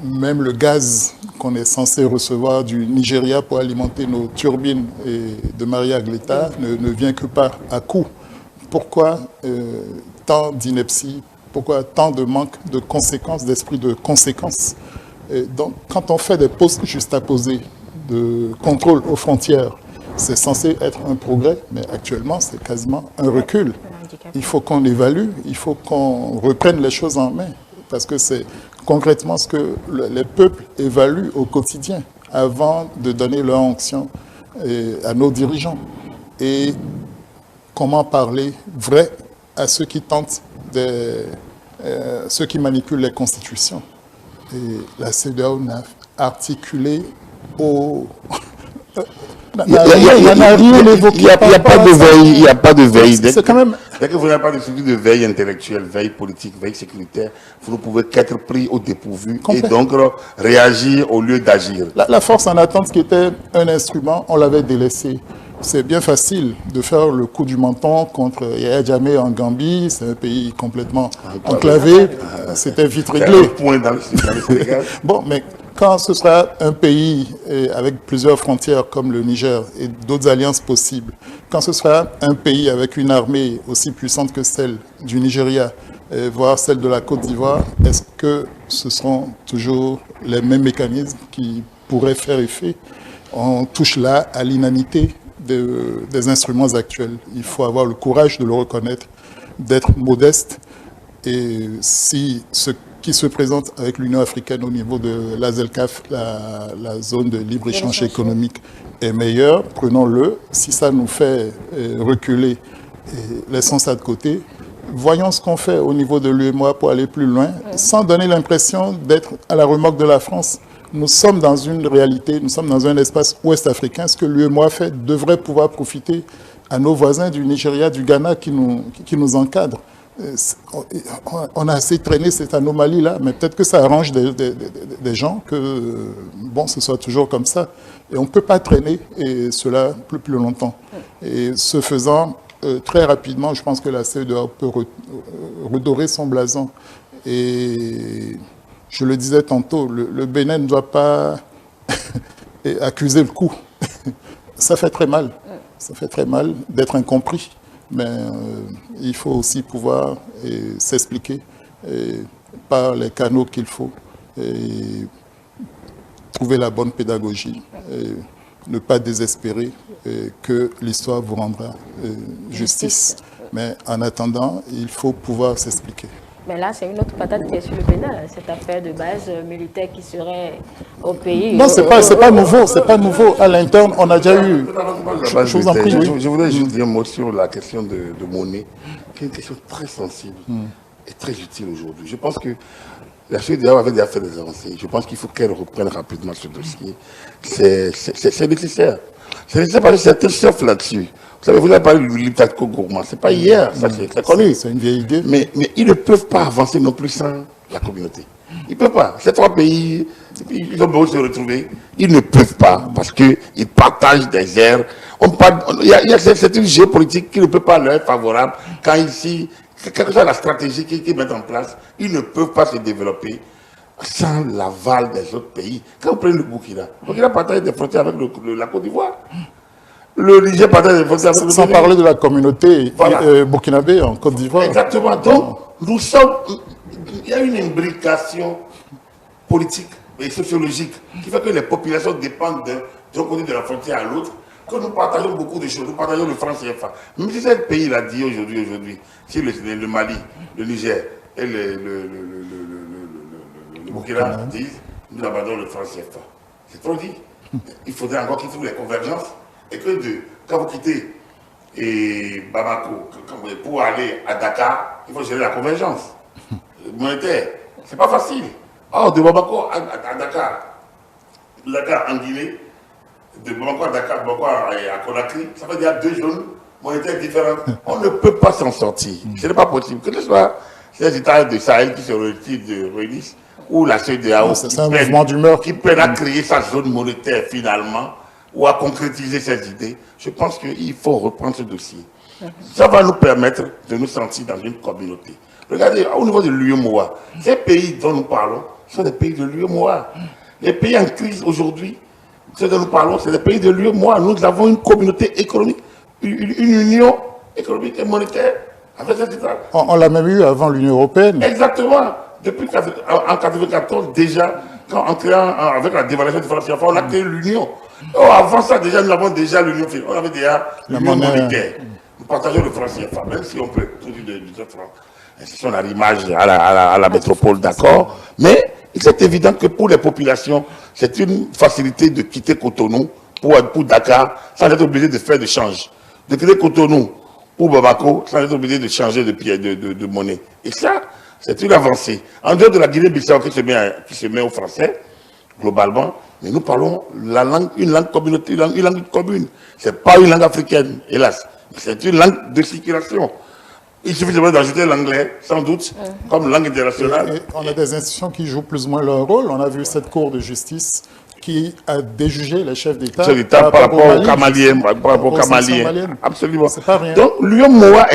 Même le gaz qu'on est censé recevoir du Nigeria pour alimenter nos turbines de Maria Gleta ne vient que par à coup. Pourquoi tant d'ineptie? Pourquoi tant de manque de conséquences, d'esprit de conséquence? Donc, quand on fait des postes juxtaposés de contrôle aux frontières, c'est censé être un progrès, mais actuellement, c'est quasiment un recul. Il faut qu'on évalue, il faut qu'on reprenne les choses en main, parce que c'est concrètement ce que les peuples évaluent au quotidien avant de donner leur onction à nos dirigeants. Et comment parler vrai à ceux qui tentent, ceux qui manipulent les constitutions. Et la CEDEAO n'a articulé au... Il n'y
a pas de veille, il n'y a pas de veille.
C'est quand même...
Dès que vous n'avez pas de structure de veille intellectuelle, veille politique, veille sécuritaire, vous ne pouvez qu'être pris au dépourvu et donc réagir au lieu d'agir.
La force en attente qui était un instrument, on l'avait délaissé. C'est bien facile de faire le coup du menton contre Yaya Jammeh en Gambie, c'est un pays complètement enclavé, c'était vite réglé.
Un point dans le Sénégal.
Bon, mais quand ce sera un pays avec plusieurs frontières comme le Niger et d'autres alliances possibles, quand ce sera un pays avec une armée aussi puissante que celle du Nigeria, voire celle de la Côte d'Ivoire, est-ce que ce seront toujours les mêmes mécanismes qui pourraient faire effet? On touche là à l'inanité des instruments actuels. Il faut avoir le courage de le reconnaître, d'être modeste. Et si ce qui se présente avec l'Union africaine au niveau de la ZELCAF, la zone de libre-échange économique, est meilleur, prenons-le. Si ça nous fait reculer, laissons ça de côté. Voyons ce qu'on fait au niveau de l'UEMOA pour aller plus loin, sans donner l'impression d'être à la remorque de la France. Nous sommes dans une réalité, nous sommes dans un espace ouest-africain. Ce que l'UEMOA fait devrait pouvoir profiter à nos voisins du Nigeria, du Ghana qui nous encadrent. On a assez traîné cette anomalie-là, mais peut-être que ça arrange des gens que bon, ce soit toujours comme ça. Et on ne peut pas traîner cela plus longtemps. Et ce faisant, très rapidement, je pense que la CEDEAO peut redorer son blason. Et je le disais tantôt, le Bénin ne doit pas accuser le coup. Ça fait très mal. Ça fait très mal d'être incompris. Mais il faut aussi pouvoir s'expliquer par les canaux qu'il faut et trouver la bonne pédagogie. ne pas désespérer que l'histoire vous rendra justice. Mais en attendant, il faut pouvoir s'expliquer.
Mais là, c'est une autre patate qui est sur le Bénin, cette affaire de base militaire qui serait au pays.
Non, c'est pas nouveau, c'est pas nouveau. À l'interne, on a déjà eu. Je vous en prie. Oui.
Je voudrais juste dire un mot sur la question de monnaie, qui est une question très sensible et très utile aujourd'hui. Je pense que la CEDEAO avait déjà fait des avancées. Je pense qu'il faut qu'elle reprenne rapidement ce dossier. C'est nécessaire. C'est nécessaire parce que certains surfent là-dessus. Vous savez, vous avez parlé du Liptatko Gourmand. Ce n'est pas hier, ça c'est connu.
C'est une vieille idée.
Mais ils ne peuvent pas avancer non plus sans la communauté. Ils ne peuvent pas. Ces trois pays, ils ont besoin de se retrouver. Ils ne peuvent pas parce qu'ils partagent des aires. C'est une géopolitique qui ne peut pas leur être favorable quand ici, quelle que soit la stratégie qu'ils mettent en place, ils ne peuvent pas se développer sans l'aval des autres pays. Quand vous prenez le Burkina partage des frontières avec la Côte d'Ivoire. Le Niger partage des frontières avec le
Sans parler de la communauté burkinabé en Côte d'Ivoire.
Exactement. Donc, il y a une imbrication politique et sociologique qui fait que les populations dépendent d'un côté de la frontière à l'autre, que nous partageons beaucoup de choses. Nous partageons le franc CFA. Même si ce pays l'a dit aujourd'hui, si le Mali, le Niger et le Burkina disent, nous abandonnons le franc CFA. C'est trop dit. Il faudrait encore qu'ils trouvent les convergences et que quand vous quittez Bamako pour aller à Dakar, il faut gérer la convergence monétaire. C'est pas facile. Or, de Bamako à Dakar en Guinée, de Bamako à Dakar, Bamako à Conakry, ça veut dire 2 zones monétaires différentes. On ne peut pas s'en sortir. Ce n'est pas possible. Que ce soit ces États de Sahel qui se réunissent, ou la CEDEAO qui peine à créer sa zone monétaire finalement, ou à concrétiser ses idées, je pense qu'il faut reprendre ce dossier. Ça va nous permettre de nous sentir dans une communauté. Regardez, au niveau de l'UEMOA, ces pays dont nous parlons sont des pays de l'UEMOA. Les pays en crise aujourd'hui, ceux dont nous parlons, c'est des pays de l'UEMOA. Nous avons une communauté économique, une union économique et monétaire avec cet État.
On l'a même eu avant l'Union européenne.
Exactement. Depuis en 1994, déjà, avec la dévaluation du franc CFA, on a créé l'Union. Avant ça, déjà, nous avons déjà l'Union. On avait déjà l'Union monétaire. Nous partageons le franc CFA, même si on peut produire du franc. C'est son arrimage à la métropole, d'accord. Mais il est évident que pour les populations, c'est une facilité de quitter Cotonou pour Dakar sans être obligé de faire de change. De quitter Cotonou pour Bamako sans être obligé de changer de monnaie. Et ça, c'est une avancée. En dehors de la Guinée-Bissau qui se met au français, globalement, mais nous parlons une langue communautaire, une langue commune. Ce n'est pas une langue africaine, hélas. C'est une langue de circulation. Il suffit d'ajouter l'anglais, sans doute, comme langue internationale.
Et on a des institutions qui jouent plus ou moins leur rôle. On a vu cette Cour de justice qui a déjugé les chefs d'État
par rapport aux Camaliens. Par rapport aux Camaliens. Absolument.
C'est pas rien.
Donc, l'UEMOA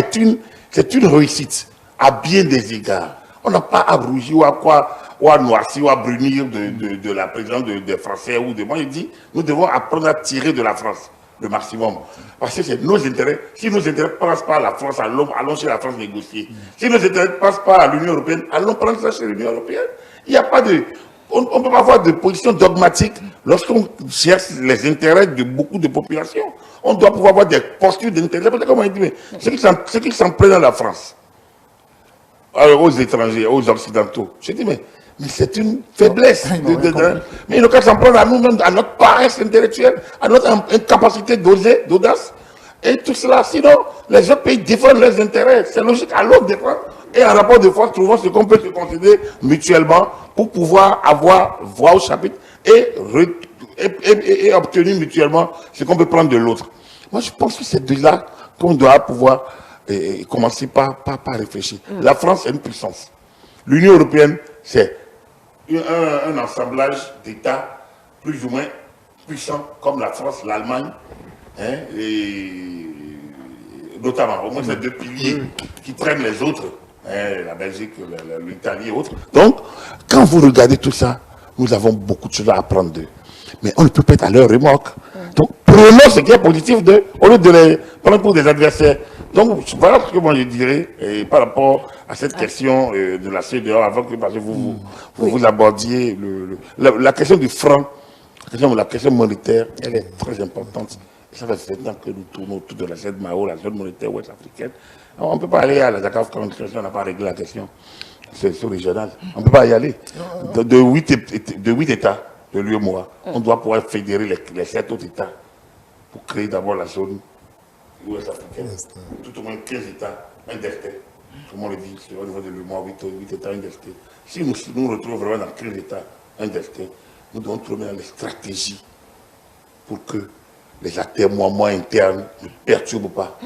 c'est une réussite à bien des égards. On n'a pas à rougir ou à noircir ou à brunir de la présidence des Français ou de moi. Il dit, nous devons apprendre à tirer de la France le maximum. Parce que c'est nos intérêts. Si nos intérêts ne passent pas à la France, allons chez la France négocier. Si nos intérêts ne passent pas à l'Union européenne, allons prendre ça chez l'Union européenne. Il n'y a pas de... On ne peut pas avoir de position dogmatique lorsqu'on cherche les intérêts de beaucoup de populations. On doit pouvoir avoir des postures d'intérêt. Comme on dit, mais ceux qui s'en prennent à la France, aux étrangers, aux occidentaux, je dis, mais c'est une faiblesse. Mais il faut s'en prendre à nous-mêmes, à notre paresse intellectuelle, à notre incapacité d'oser, d'audace. Et tout cela, sinon, les autres pays défendent leurs intérêts. C'est logique à l'autre défendre. Et en rapport de force, trouvons ce qu'on peut se concéder mutuellement pour pouvoir avoir voix au chapitre et obtenir mutuellement ce qu'on peut prendre de l'autre. Moi, je pense que c'est de là qu'on doit pouvoir commencer par réfléchir. La France est une puissance. L'Union européenne, c'est un assemblage d'États plus ou moins puissants comme la France, l'Allemagne, et notamment, au moins ces 2 piliers qui prennent les autres, la Belgique, l'Italie et autres. Donc, quand vous regardez tout ça, nous avons beaucoup de choses à apprendre d'eux. Mais on ne peut pas être à leur remorque. Donc, prenons ce qui est positif d'eux, au lieu de les prendre pour des adversaires. Donc, voilà ce que moi je dirais par rapport à cette question de la CEDEAO, avant que vous abordiez la question du franc La question monétaire, elle est très importante. Ça fait 7 ans que nous tournons autour de la ZMAO, la zone monétaire ouest-africaine. On ne peut pas aller à la Dakar Convention, on n'a pas réglé la question. C'est régional. On ne peut pas y aller. De 8 États de l'UEMOA, on doit pouvoir fédérer les 7 autres États pour créer d'abord la zone ouest-africaine. Tout au moins 15 États, un destin. Tout le monde le dit, c'est au niveau de l'UEMOA, 8 États, un destin. Si nous nous retrouvons vraiment dans 15 États, un destin, nous devons trouver les stratégies pour que les atermoiements internes ne perturbent pas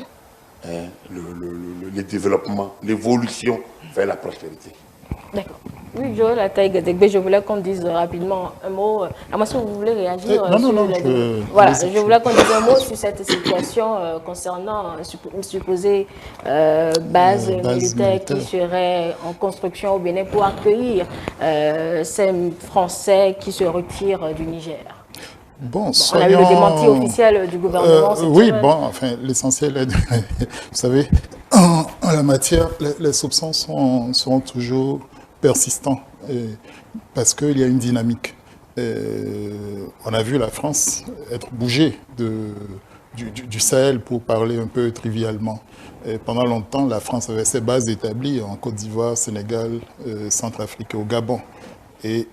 le développement, l'évolution vers la prospérité.
D'accord. Oui, Joël Ataïga-Degbe, je voulais qu'on dise rapidement un mot. À moi, si vous voulez réagir. Voilà, je voulais qu'on dise un mot sur cette situation concernant une supposée base militaire qui serait en construction au Bénin pour accueillir ces Français qui se retirent du Niger.
Bon,
on a eu le démenti officiel du gouvernement.
Oui, bon, enfin, l'essentiel est, vous savez, en la matière, les soupçons seront toujours persistants parce qu'il y a une dynamique. On a vu la France être bougée du Sahel, pour parler un peu trivialement. Et pendant longtemps, la France avait ses bases établies en Côte d'Ivoire, Sénégal, Centrafrique et au Gabon. Et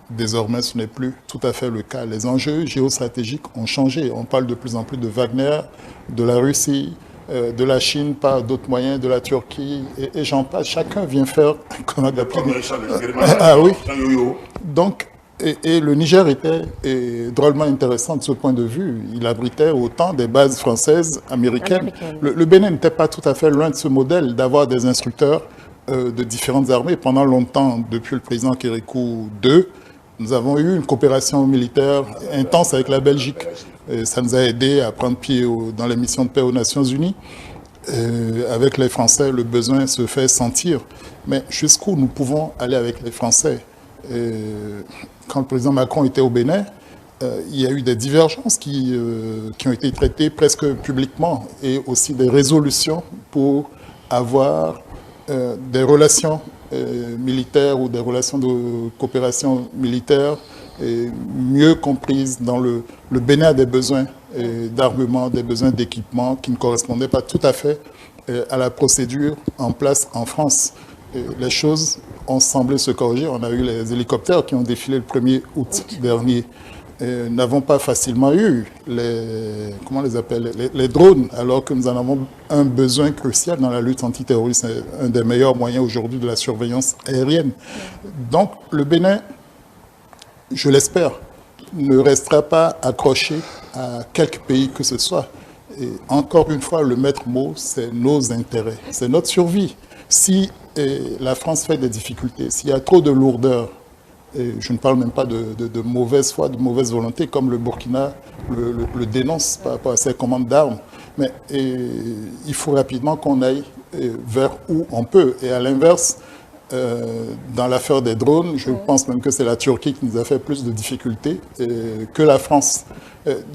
désormais, ce n'est plus tout à fait le cas. Les enjeux géostratégiques ont changé. On parle de plus en plus de Wagner, de la Russie, de la Chine par d'autres moyens, de la Turquie, et j'en passe. Chacun vient faire comme on appelle. Ah oui. Donc, et le Niger était drôlement intéressant de ce point de vue. Il abritait autant des bases françaises, américaines. Le Bénin n'était pas tout à fait loin de ce modèle, d'avoir des instructeurs de différentes armées. Pendant longtemps, depuis le président Kérékou II, nous avons eu une coopération militaire intense avec la Belgique. Et ça nous a aidé à prendre pied dans les missions de paix aux Nations Unies. Avec les Français, le besoin se fait sentir. Mais jusqu'où nous pouvons aller avec les Français? Quand le président Macron était au Bénin, il y a eu des divergences qui ont été traitées presque publiquement, et aussi des résolutions pour avoir des relations militaires ou des relations de coopération militaire mieux comprises. Dans le Bénin a des besoins d'armement, des besoins d'équipement qui ne correspondaient pas tout à fait à la procédure en place en France. Les choses ont semblé se corriger. On a eu les hélicoptères qui ont défilé le 1er août dernier. N'avons pas facilement eu les drones, alors que nous en avons un besoin crucial dans la lutte antiterroriste. C'est un des meilleurs moyens aujourd'hui de la surveillance aérienne. Donc le Bénin, je l'espère, ne restera pas accroché à quelque pays que ce soit. Et encore une fois, le maître mot, c'est nos intérêts, c'est notre survie. Si la France fait des difficultés, s'il y a trop de lourdeur, et je ne parle même pas de mauvaise foi, de mauvaise volonté, comme le Burkina le dénonce par rapport à ses commandes d'armes. Mais il faut rapidement qu'on aille vers où on peut. Et à l'inverse, dans l'affaire des drones, je pense même que c'est la Turquie qui nous a fait plus de difficultés que la France.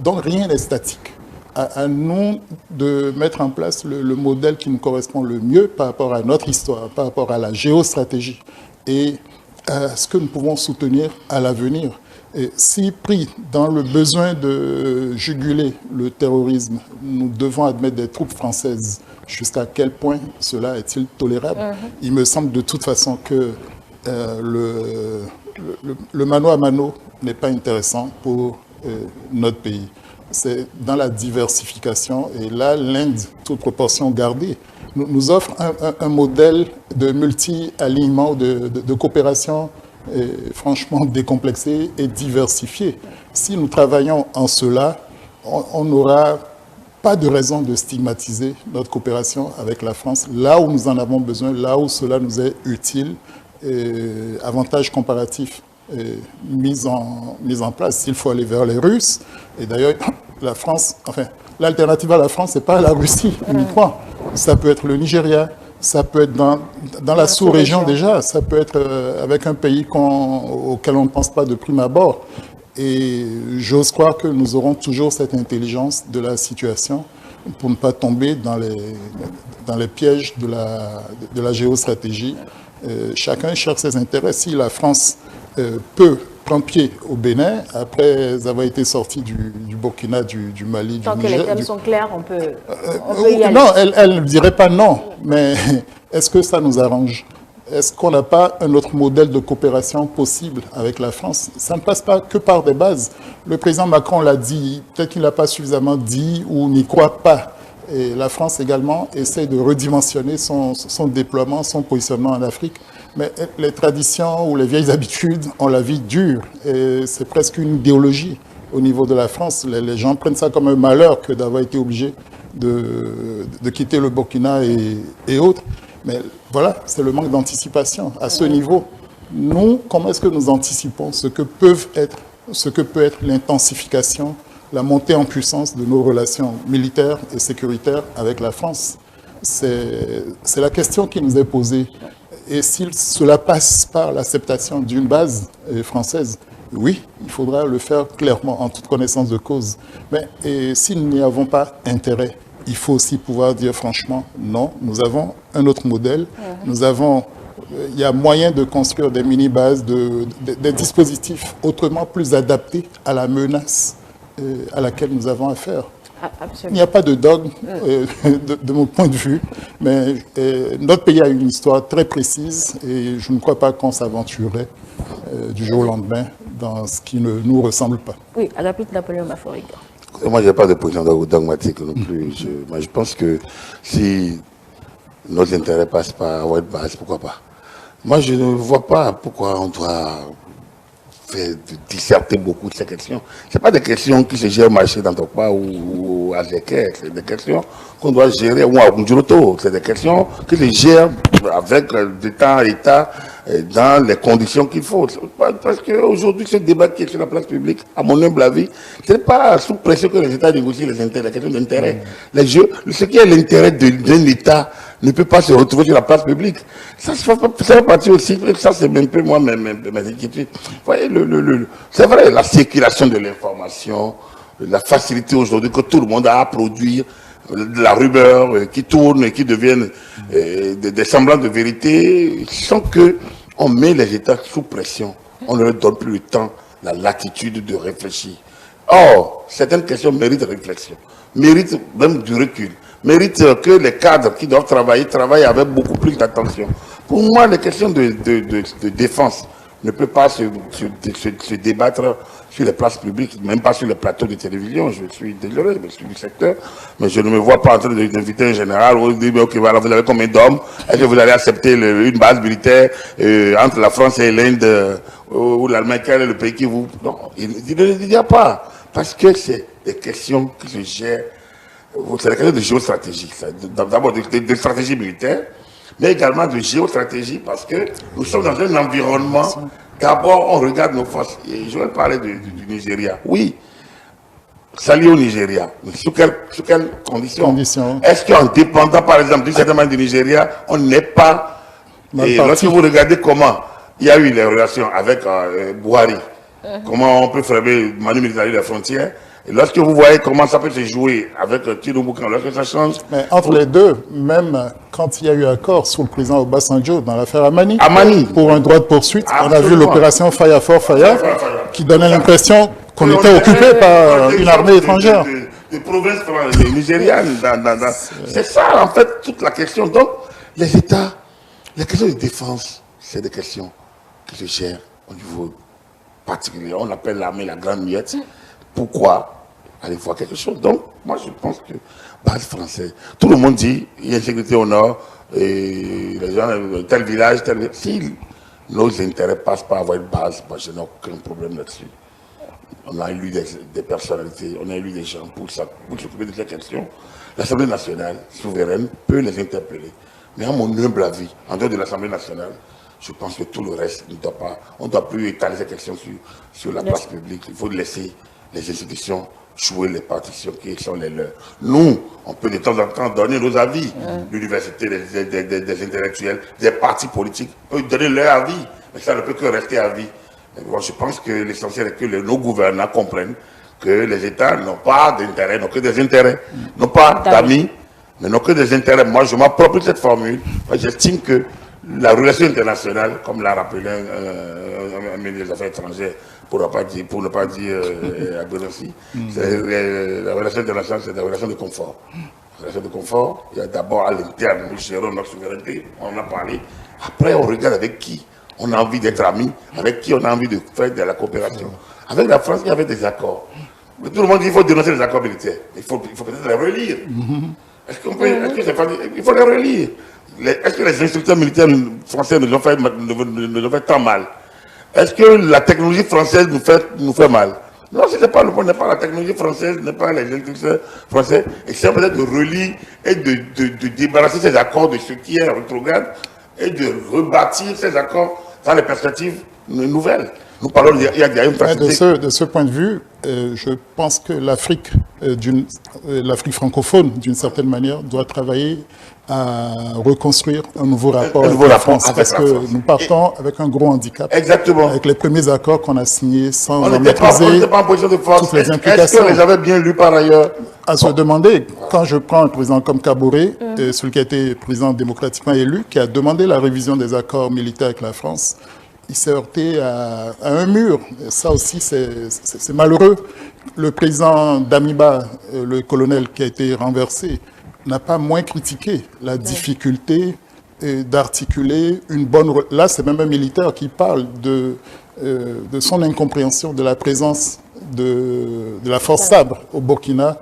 Donc rien n'est statique. À nous de mettre en place le modèle qui nous correspond le mieux par rapport à notre histoire, par rapport à la géostratégie et à ce que nous pouvons soutenir à l'avenir. Et si pris dans le besoin de juguler le terrorisme, nous devons admettre des troupes françaises, jusqu'à quel point cela est-il tolérable? Il me semble de toute façon que le mano à mano n'est pas intéressant pour notre pays. C'est dans la diversification, et là, l'Inde, toute proportion gardée, nous offre un modèle de multi-alignement, de coopération franchement décomplexé et diversifié. Si nous travaillons en cela, on n'aura pas de raison de stigmatiser notre coopération avec la France, là où nous en avons besoin, là où cela nous est utile, avantages comparatifs mis en place. S'il faut aller vers les Russes, et d'ailleurs, la France, enfin, l'alternative à la France, ce n'est pas la Russie uniquement. Ça peut être le Nigeria, ça peut être dans la sous-région déjà, ça peut être avec un pays auquel on ne pense pas de prime abord. Et j'ose croire que nous aurons toujours cette intelligence de la situation pour ne pas tomber dans les pièges de la géostratégie. Chacun cherche ses intérêts. Si la France peut mettre un pied au Bénin, après avoir été sorti du Burkina, du Mali,
Tant
du
que
Niger...
les thèmes sont clairs, on peut y aller.
Non, elle ne dirait pas non, mais est-ce que ça nous arrange? Est-ce qu'on n'a pas un autre modèle de coopération possible avec la France? Ça ne passe pas que par des bases. Le président Macron l'a dit, peut-être qu'il n'a pas suffisamment dit ou n'y croit pas. Et la France également essaie de redimensionner son déploiement, son positionnement en Afrique. Mais les traditions ou les vieilles habitudes ont la vie dure. Et c'est presque une idéologie au niveau de la France. Les gens prennent ça comme un malheur que d'avoir été obligés de quitter le Burkina et autres. Mais voilà, c'est le manque d'anticipation. À ce niveau, nous, comment est-ce que nous anticipons ce que peut être l'intensification, la montée en puissance de nos relations militaires et sécuritaires avec la France? C'est la question qui nous est posée. Et si cela passe par l'acceptation d'une base française, oui, il faudra le faire clairement, en toute connaissance de cause. Mais si nous n'y avons pas intérêt, il faut aussi pouvoir dire franchement, non, nous avons un autre modèle. Il y a moyen de construire des mini-bases, des dispositifs autrement plus adaptés à la menace à laquelle nous avons affaire.
Absolument.
Il n'y a pas de dogme de mon point de vue, mais notre pays a une histoire très précise et je ne crois pas qu'on s'aventurerait du jour au lendemain dans ce qui ne nous ressemble pas.
Oui, Agapit Napoléon Maforiga.
Moi, je n'ai pas de position dogmatique non plus. Je pense que si nos intérêts passent par White Base, pourquoi pas. Moi, je ne vois pas pourquoi on doit disserter beaucoup de ces questions. Ce pas des questions qui se gèrent au marché d'Antokpa ou à Zéker, c'est des questions qu'on doit gérer, ou à Mdjuroto, c'est des questions qui se gèrent avec d'État à État dans les conditions qu'il faut. Parce qu'aujourd'hui, ce débat qui est sur la place publique, à mon humble avis, ce n'est pas sous pression que les États négocient les intérêts, la question d'intérêt. Ce qui est l'intérêt d'un État ne peut pas se retrouver sur la place publique. Ça fait partie aussi, ça c'est un peu moi mes inquiétudes. Vous voyez, c'est vrai, la circulation de l'information, la facilité aujourd'hui que tout le monde a à produire, de la rumeur qui tourne et qui deviennent des semblants de vérité, sans que on met les États sous pression. On ne leur donne plus le temps, la latitude de réfléchir. Or, certaines questions méritent réflexion, méritent même du recul, méritent que les cadres qui doivent travailler travaillent avec beaucoup plus d'attention. Pour moi, les questions de défense ne peuvent pas se débattre sur les places publiques, même pas sur les plateaux de télévision. Je suis désolé, je suis du secteur, mais je ne me vois pas en train d'inviter un général ou de dire, ok, voilà, vous avez combien d'hommes? Est-ce que vous allez accepter une base militaire entre la France et l'Inde ou l'Allemagne? Quel est le pays qui vous... Non, il ne dit pas. Parce que c'est des questions qui se gèrent. C'est des questions de géostratégie. D'abord de stratégie militaire, mais également de géostratégie, parce que nous sommes dans un environnement. D'abord, on regarde nos forces. Et je vais parler du Nigeria. Oui, salut au Nigeria. Mais sous quelles conditions? Est-ce qu'en dépendant, par exemple, du certainement du Nigeria, on n'est pas... Et lorsque vous regardez comment il y a eu les relations avec Buhari, comment on peut fermer Manu Militari les frontières, et lorsque vous voyez comment ça peut se jouer avec Tinubu, lorsque ça change... Mais
entre les deux, même quand il y a eu accord sous le président Obasanjo dans l'affaire Amani, pour un droit de poursuite, on a vu l'opération Faya for Faya, qui donnait l'impression qu'on était occupé par une armée étrangère.
Des provinces nigérianes. C'est ça, en fait, toute la question. Donc, les États, les questions de défense, c'est des questions qui se gèrent au niveau particulier. On appelle l'armée la grande muette. Pourquoi aller voir quelque chose? Donc, moi, je pense que base française. Tout le monde dit il y a insécurité au nord, et les gens, tel village, tel village. Si nos intérêts passent par avoir une base, moi, je n'ai aucun problème là-dessus. On a élu des personnalités, on a élu des gens pour s'occuper de ces questions. L'Assemblée nationale, souveraine, peut les interpeller. Mais à mon humble avis, en dehors de l'Assemblée nationale, je pense que tout le reste ne doit pas. On ne doit plus étaler ces questions sur la place publique. Il faut laisser les institutions jouer les partitions qui sont les leurs. Nous, on peut de temps en temps donner nos avis. L'université, des intellectuels, des partis politiques peuvent donner leur avis, mais ça ne peut que rester avis. Moi, je pense que l'essentiel est que nos gouvernants comprennent que les États n'ont pas d'intérêt, n'ont que des intérêts, n'ont pas d'amis, mais n'ont que des intérêts. Moi, je m'approprie cette formule. J'estime que la relation internationale, comme l'a rappelé un ministre des Affaires étrangères, pour ne pas dire Abdelossi, la relation internationale, c'est la relation de confort. La relation de confort, il y a d'abord à l'interne, nous gérons notre souveraineté, on en a parlé. Après, on regarde avec qui on a envie d'être amis, avec qui on a envie de faire de la coopération. Avec la France, il y avait des accords. Mais tout le monde dit qu'il faut dénoncer les accords militaires. Il faut peut-être les relire. Est-ce qu'on peut, il faut les relire. Est-ce que les instructeurs militaires français nous ont fait tant mal? Est-ce que la technologie française nous fait mal? Non, ce n'est pas le point, n'est pas la technologie française, n'est pas les instructeurs français. Et c'est peut-être de relire et de débarrasser ces accords de ce qui est rétrograde et de rebâtir ces accords dans les perspectives nouvelles. Nous parlons, il y a une facilité.
De ce point de vue, je pense que l'Afrique francophone, d'une certaine manière, doit travailler à reconstruire un nouveau rapport avec la France, parce que nous partons avec un gros handicap.
Exactement.
Avec les premiers accords qu'on a signés sans
on
en maîtriser
n'était pas en position de force.
toutes les implications.
Est-ce qu'on les avait bien lus par ailleurs?
À se demander, quand je prends un président comme Kaboré, celui qui a été président démocratiquement élu, qui a demandé la révision des accords militaires avec la France, il s'est heurté à un mur. Et ça aussi, c'est malheureux. Le président d'Amiba, le colonel qui a été renversé, n'a pas moins critiqué la difficulté d'articuler une bonne... Là, c'est même un militaire qui parle de son incompréhension de la présence de la force Sabre au Burkina,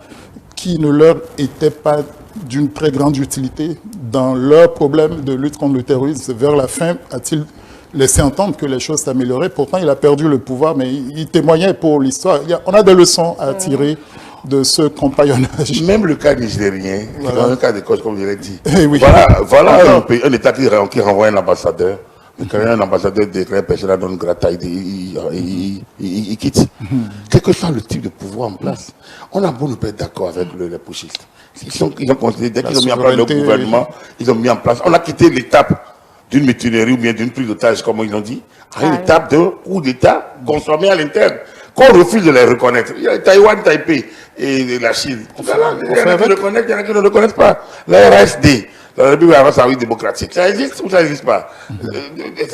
qui ne leur était pas d'une très grande utilité dans leur problème de lutte contre le terrorisme. Vers la fin, a-t-il laissé entendre que les choses s'amélioraient. Pourtant, il a perdu le pouvoir, mais il témoignait pour l'histoire. On a des leçons à tirer de ce compagnonnage.
Même le cas nigérien, voilà. Dans un cas de cause, comme je l'ai dit.
Oui.
Voilà un État qui renvoie un ambassadeur. Quand un ambassadeur déclare persona non grata, il quitte. Quel que soit le type de pouvoir en place, on a beau ne pas être d'accord avec les putschistes. Ils ont considéré, dès qu'ils ont mis en place leur gouvernement, ils ont mis en place. On a quitté l'étape d'une mutinerie ou bien d'une prise d'otage, comme ils l'ont dit, à une étape de coup d'État consommé à l'interne, qu'on refuse de les reconnaître. Il y a Taïwan, Taipei et la Chine. Il y en a qui le reconnaissent, il y en a qui ne le reconnaissent pas. La RSD, la République arabe démocratique, ça existe ou ça n'existe pas?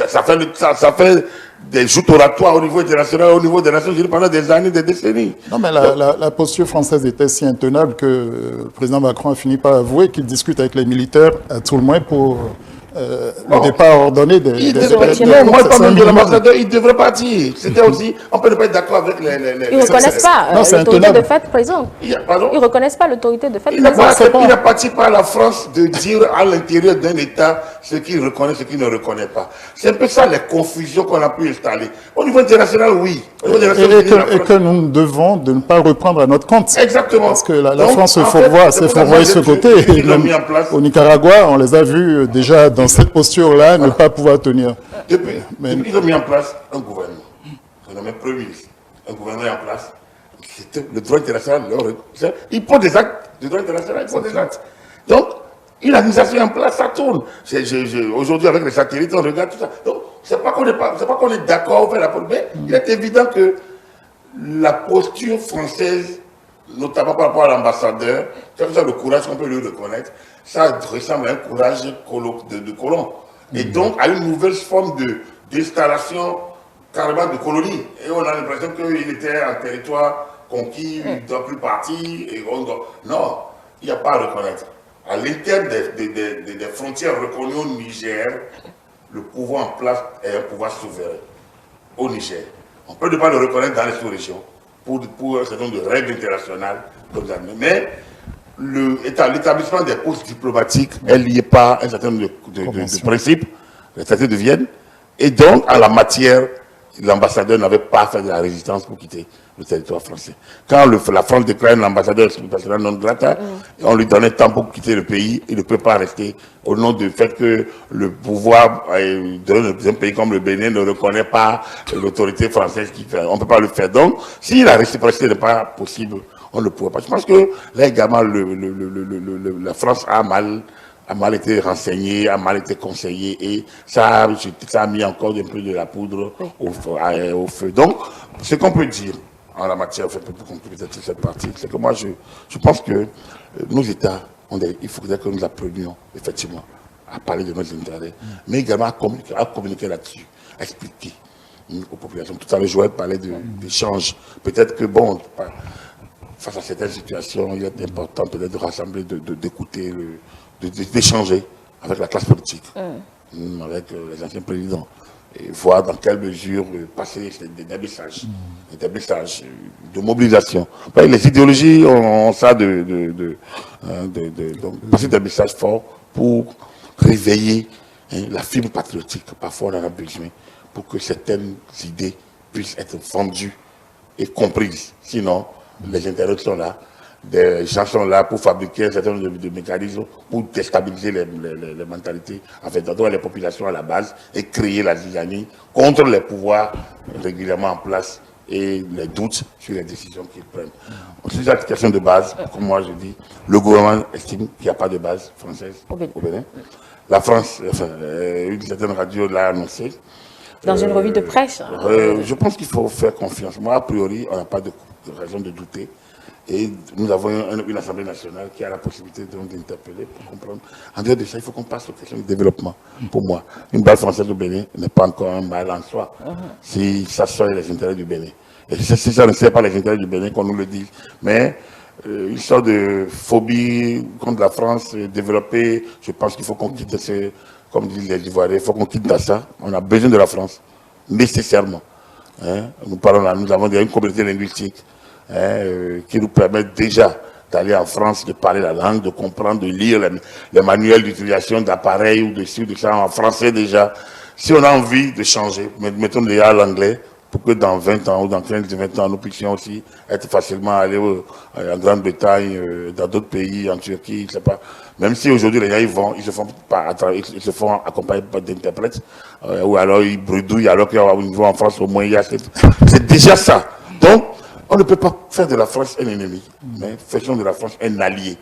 Ça fait des joutes oratoires au niveau international, au niveau des Nations Unies pendant des années, des décennies.
Non, mais la posture française était si intenable que le président Macron a fini par avouer qu'il discute avec les militaires à tout le moins pour le départ ordonné des
moi, pas même de l'ambassadeur, il devrait partir. C'était aussi, on peut ne pas être d'accord avec les...
Ils ne reconnaissent pas l'autorité de fait présente. Ils ne reconnaissent pas l'autorité de fait présente.
Il n'appartient pas à la France de dire à l'intérieur d'un État ce qu'il reconnaît, ce qu'il ne reconnaît pas. C'est un peu ça les confusions qu'on a pu installer. Au niveau international, oui.
Et que nous devons de ne pas reprendre à notre compte.
Exactement.
Parce que la France s'est fourvoyée de ce côté. Et même au Nicaragua, on les a vus déjà dans cette posture-là, ne pas pouvoir tenir.
Depuis qu'ils ont mis en place un gouvernement, on a mis Premier ministre, un gouvernement en place, le droit international, il pose des actes, le droit international, il pose des actes. Donc, une administration en place, ça tourne. Aujourd'hui, avec les satellites, on regarde tout ça. Donc, c'est pas qu'on est d'accord, mais il est évident que la posture française, notamment par rapport à l'ambassadeur, c'est ça le courage qu'on peut lui reconnaître, ça ressemble à un courage de colon. Et donc à une nouvelle forme d'installation carrément de colonie. Et on a l'impression qu'il était en territoire conquis, il ne doit plus partir. Non, il n'y a pas à reconnaître. À l'intérieur des frontières reconnues au Niger, le pouvoir en place est un pouvoir souverain au Niger. On peut ne pas le reconnaître dans les sous-régions pour un certain nombre de règles internationales. Mais l'établissement des postes diplomatiques est lié par un certain nombre de principes, les traités de Vienne, et donc, en la matière, l'ambassadeur n'avait pas fait de la résistance pour quitter le territoire français. Quand la France déclare l'ambassadeur persona non grata, on lui donnait temps pour quitter le pays, il ne peut pas rester au nom du fait que le pouvoir d'un pays comme le Bénin ne reconnaît pas l'autorité française qui fait. On ne peut pas le faire. Donc, si la réciprocité n'est pas possible, on ne pourra pas. Je pense que là également, la France a mal été renseignée, a mal été conseillée et ça a mis encore un peu de la poudre au feu. Donc, ce qu'on peut dire en la matière, pour conclure peut-être cette partie, c'est que moi, je pense que nos États, il faudrait que nous apprenions effectivement à parler de nos intérêts, mais également à communiquer là-dessus, à expliquer aux populations. Tout à l'heure, Joël parlait d'échanges. Peut-être que, bon, face à certaines situations, il est important peut-être de rassembler, d'écouter, d'échanger avec la classe politique, avec les anciens présidents, et voir dans quelle mesure passer des messages, de mobilisation. Les idéologies ont ça de passer des messages forts pour réveiller la fibre patriotique. Parfois, on en a besoin pour que certaines idées puissent être vendues et comprises. Sinon, les intérêts sont là. Des gens sont là pour fabriquer un certain nombre de mécanismes pour déstabiliser les mentalités, en fait, d'abord les populations à la base et créer la zizanie contre les pouvoirs régulièrement en place et les doutes sur les décisions qu'ils prennent. C'est la question de base, comme moi je dis, le gouvernement estime qu'il n'y a pas de base française au Bénin. La France, enfin, une certaine radio l'a annoncé.
Dans une revue de presse.
Je pense qu'il faut faire confiance. Moi, a priori, on n'a pas de raison de douter. Et nous avons une Assemblée nationale qui a la possibilité d'interpeller pour comprendre. En dehors de ça, il faut qu'on passe aux questions de développement. Pour moi, une base française au Bénin n'est pas encore un mal en soi, si ça sert les intérêts du Bénin. Et si ça ne sert pas les intérêts du Bénin, qu'on nous le dise. Mais une sorte de phobie contre la France développée, je pense qu'il faut qu'on quitte comme disent les Ivoiriens, il faut qu'on quitte ça. On a besoin de la France, nécessairement. Nous avons déjà une communauté linguistique qui nous permet déjà d'aller en France, de parler la langue, de comprendre, de lire les manuels d'utilisation d'appareils ou de ci ou de ça en français déjà. Si on a envie de changer, mettons déjà l'anglais, pour que dans 20 ans ou dans 15-20 ans, nous puissions aussi être facilement aller en Grande-Bretagne, dans d'autres pays, en Turquie, je sais pas. Même si aujourd'hui les gens ils se font accompagner par d'interprètes, ou alors ils bredouillent, alors qu'au niveau en France au moins il y a c'est déjà ça. Donc on ne peut pas faire de la France un ennemi, mais faisons de la France un allié.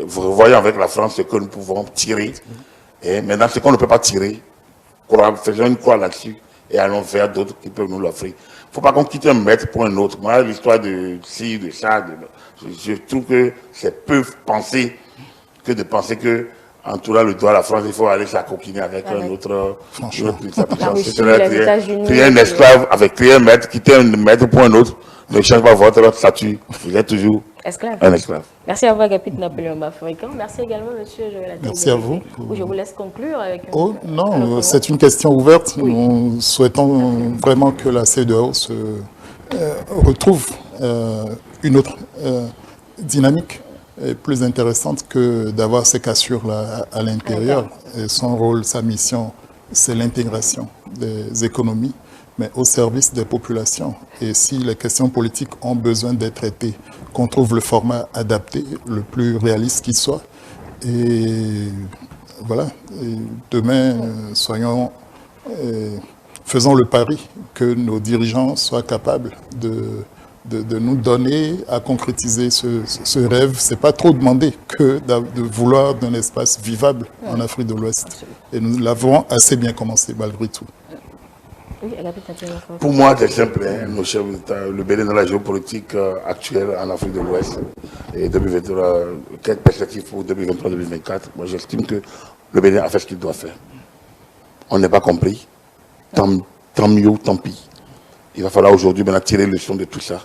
Vous voyez avec la France ce que nous pouvons tirer, et maintenant ce qu'on ne peut pas tirer, faisons une croix là-dessus et allons vers d'autres qui peuvent nous l'offrir. Il ne faut pas qu'on quitte un maître pour un autre. Moi, l'histoire de ci, de ça, je trouve que c'est peu penser que de penser que en tournant le doigt à la France, il faut aller s'acoquiner avec un autre.
Franchement.
Créer un esclave avec créer un maître, quitter un maître pour un autre. Ne change pas votre statut. Vous êtes toujours un esclave.
Merci à vous, Agapit Napoléon Bafouécan. Merci également, monsieur Joël.
Merci à vous.
Je vous laisse conclure avec.
Non, c'est une question ouverte. Oui. Nous souhaitons vraiment que la CEDEAO se retrouve une autre dynamique plus intéressante que d'avoir ces cassures-là à l'intérieur. Et son rôle, sa mission, c'est l'intégration des économies, mais au service des populations. Et si les questions politiques ont besoin d'être traitées, qu'on trouve le format adapté, le plus réaliste qui soit. Et voilà, et demain, faisons le pari que nos dirigeants soient capables de nous donner à concrétiser ce rêve. Ce n'est pas trop demandé que de vouloir d'un espace vivable en Afrique de l'Ouest. Et nous l'avons assez bien commencé malgré tout.
Pour moi, c'est simple. Nos chefs d'État, le Bénin dans la géopolitique actuelle en Afrique de l'Ouest et 2023, quelle perspective pour 2023-2024. Moi, j'estime que le Bénin a fait ce qu'il doit faire. On n'est pas compris. Tant mieux, tant pis. Il va falloir aujourd'hui maintenant tirer le leçon de tout ça.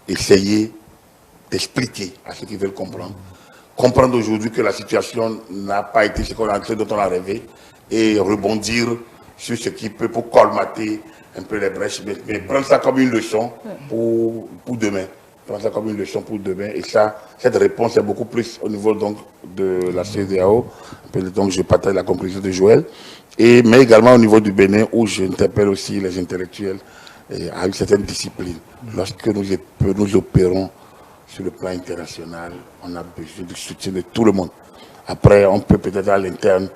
Essayer d'expliquer à ceux qui veulent comprendre. Comprendre aujourd'hui que la situation n'a pas été ce dont on a rêvé et rebondir sur ce qui peut pour colmater un peu les brèches, mais prendre ça comme une leçon pour demain. Prendre ça comme une leçon pour demain. Et ça, cette réponse est beaucoup plus au niveau donc de la CEDEAO. Donc je partage la conclusion de Joël. Mais également au niveau du Bénin, où j'interpelle aussi les intellectuels à une certaine discipline. Lorsque nous opérons sur le plan international, on a besoin du soutien de tout le monde. Après, on peut peut-être à l'interne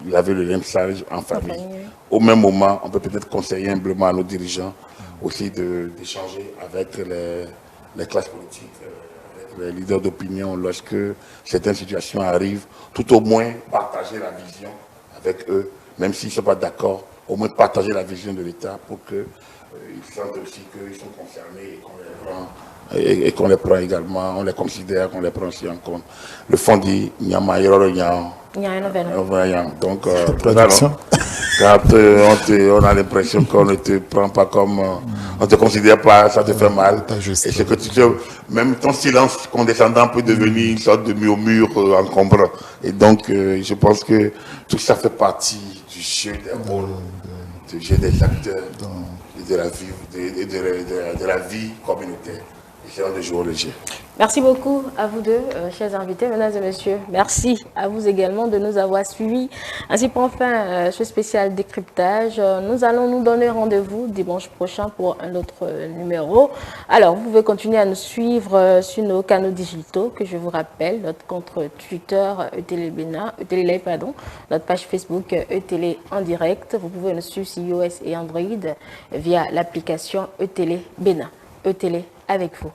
laver le linge sale en famille. Au même moment, on peut peut-être conseiller humblement à nos dirigeants aussi d'échanger avec les classes politiques, avec les leaders d'opinion lorsque certaines situations arrivent, tout au moins partager la vision avec eux, même s'ils ne sont pas d'accord au moins partager la vision de l'État pour qu'ils sentent aussi qu'ils sont concernés et qu'on les prend également, on les considère, qu'on les prend aussi en compte. Le fond dit Nyama Yororo Nyao. Donc, quand on a l'impression qu'on ne te prend pas comme, on ne te considère pas, ça te fait mal. Et c'est que même ton silence condescendant peut devenir une sorte de murmure encombrant. Et donc, je pense que tout ça fait partie du jeu des rôles, du jeu des acteurs, et de la vie, de la vie communautaire. De jouer le jeu.
Merci beaucoup à vous deux, chers invités, mesdames et messieurs. Merci à vous également de nous avoir suivis. Ainsi prend fin ce spécial décryptage. Nous allons nous donner rendez-vous dimanche prochain pour un autre numéro. Alors, vous pouvez continuer à nous suivre sur nos canaux digitaux, que je vous rappelle, notre compte Twitter ETélé pardon, notre page Facebook ETélé en direct. Vous pouvez nous suivre sur iOS et Android via l'application ETélé Bénin. ETélé avec vous.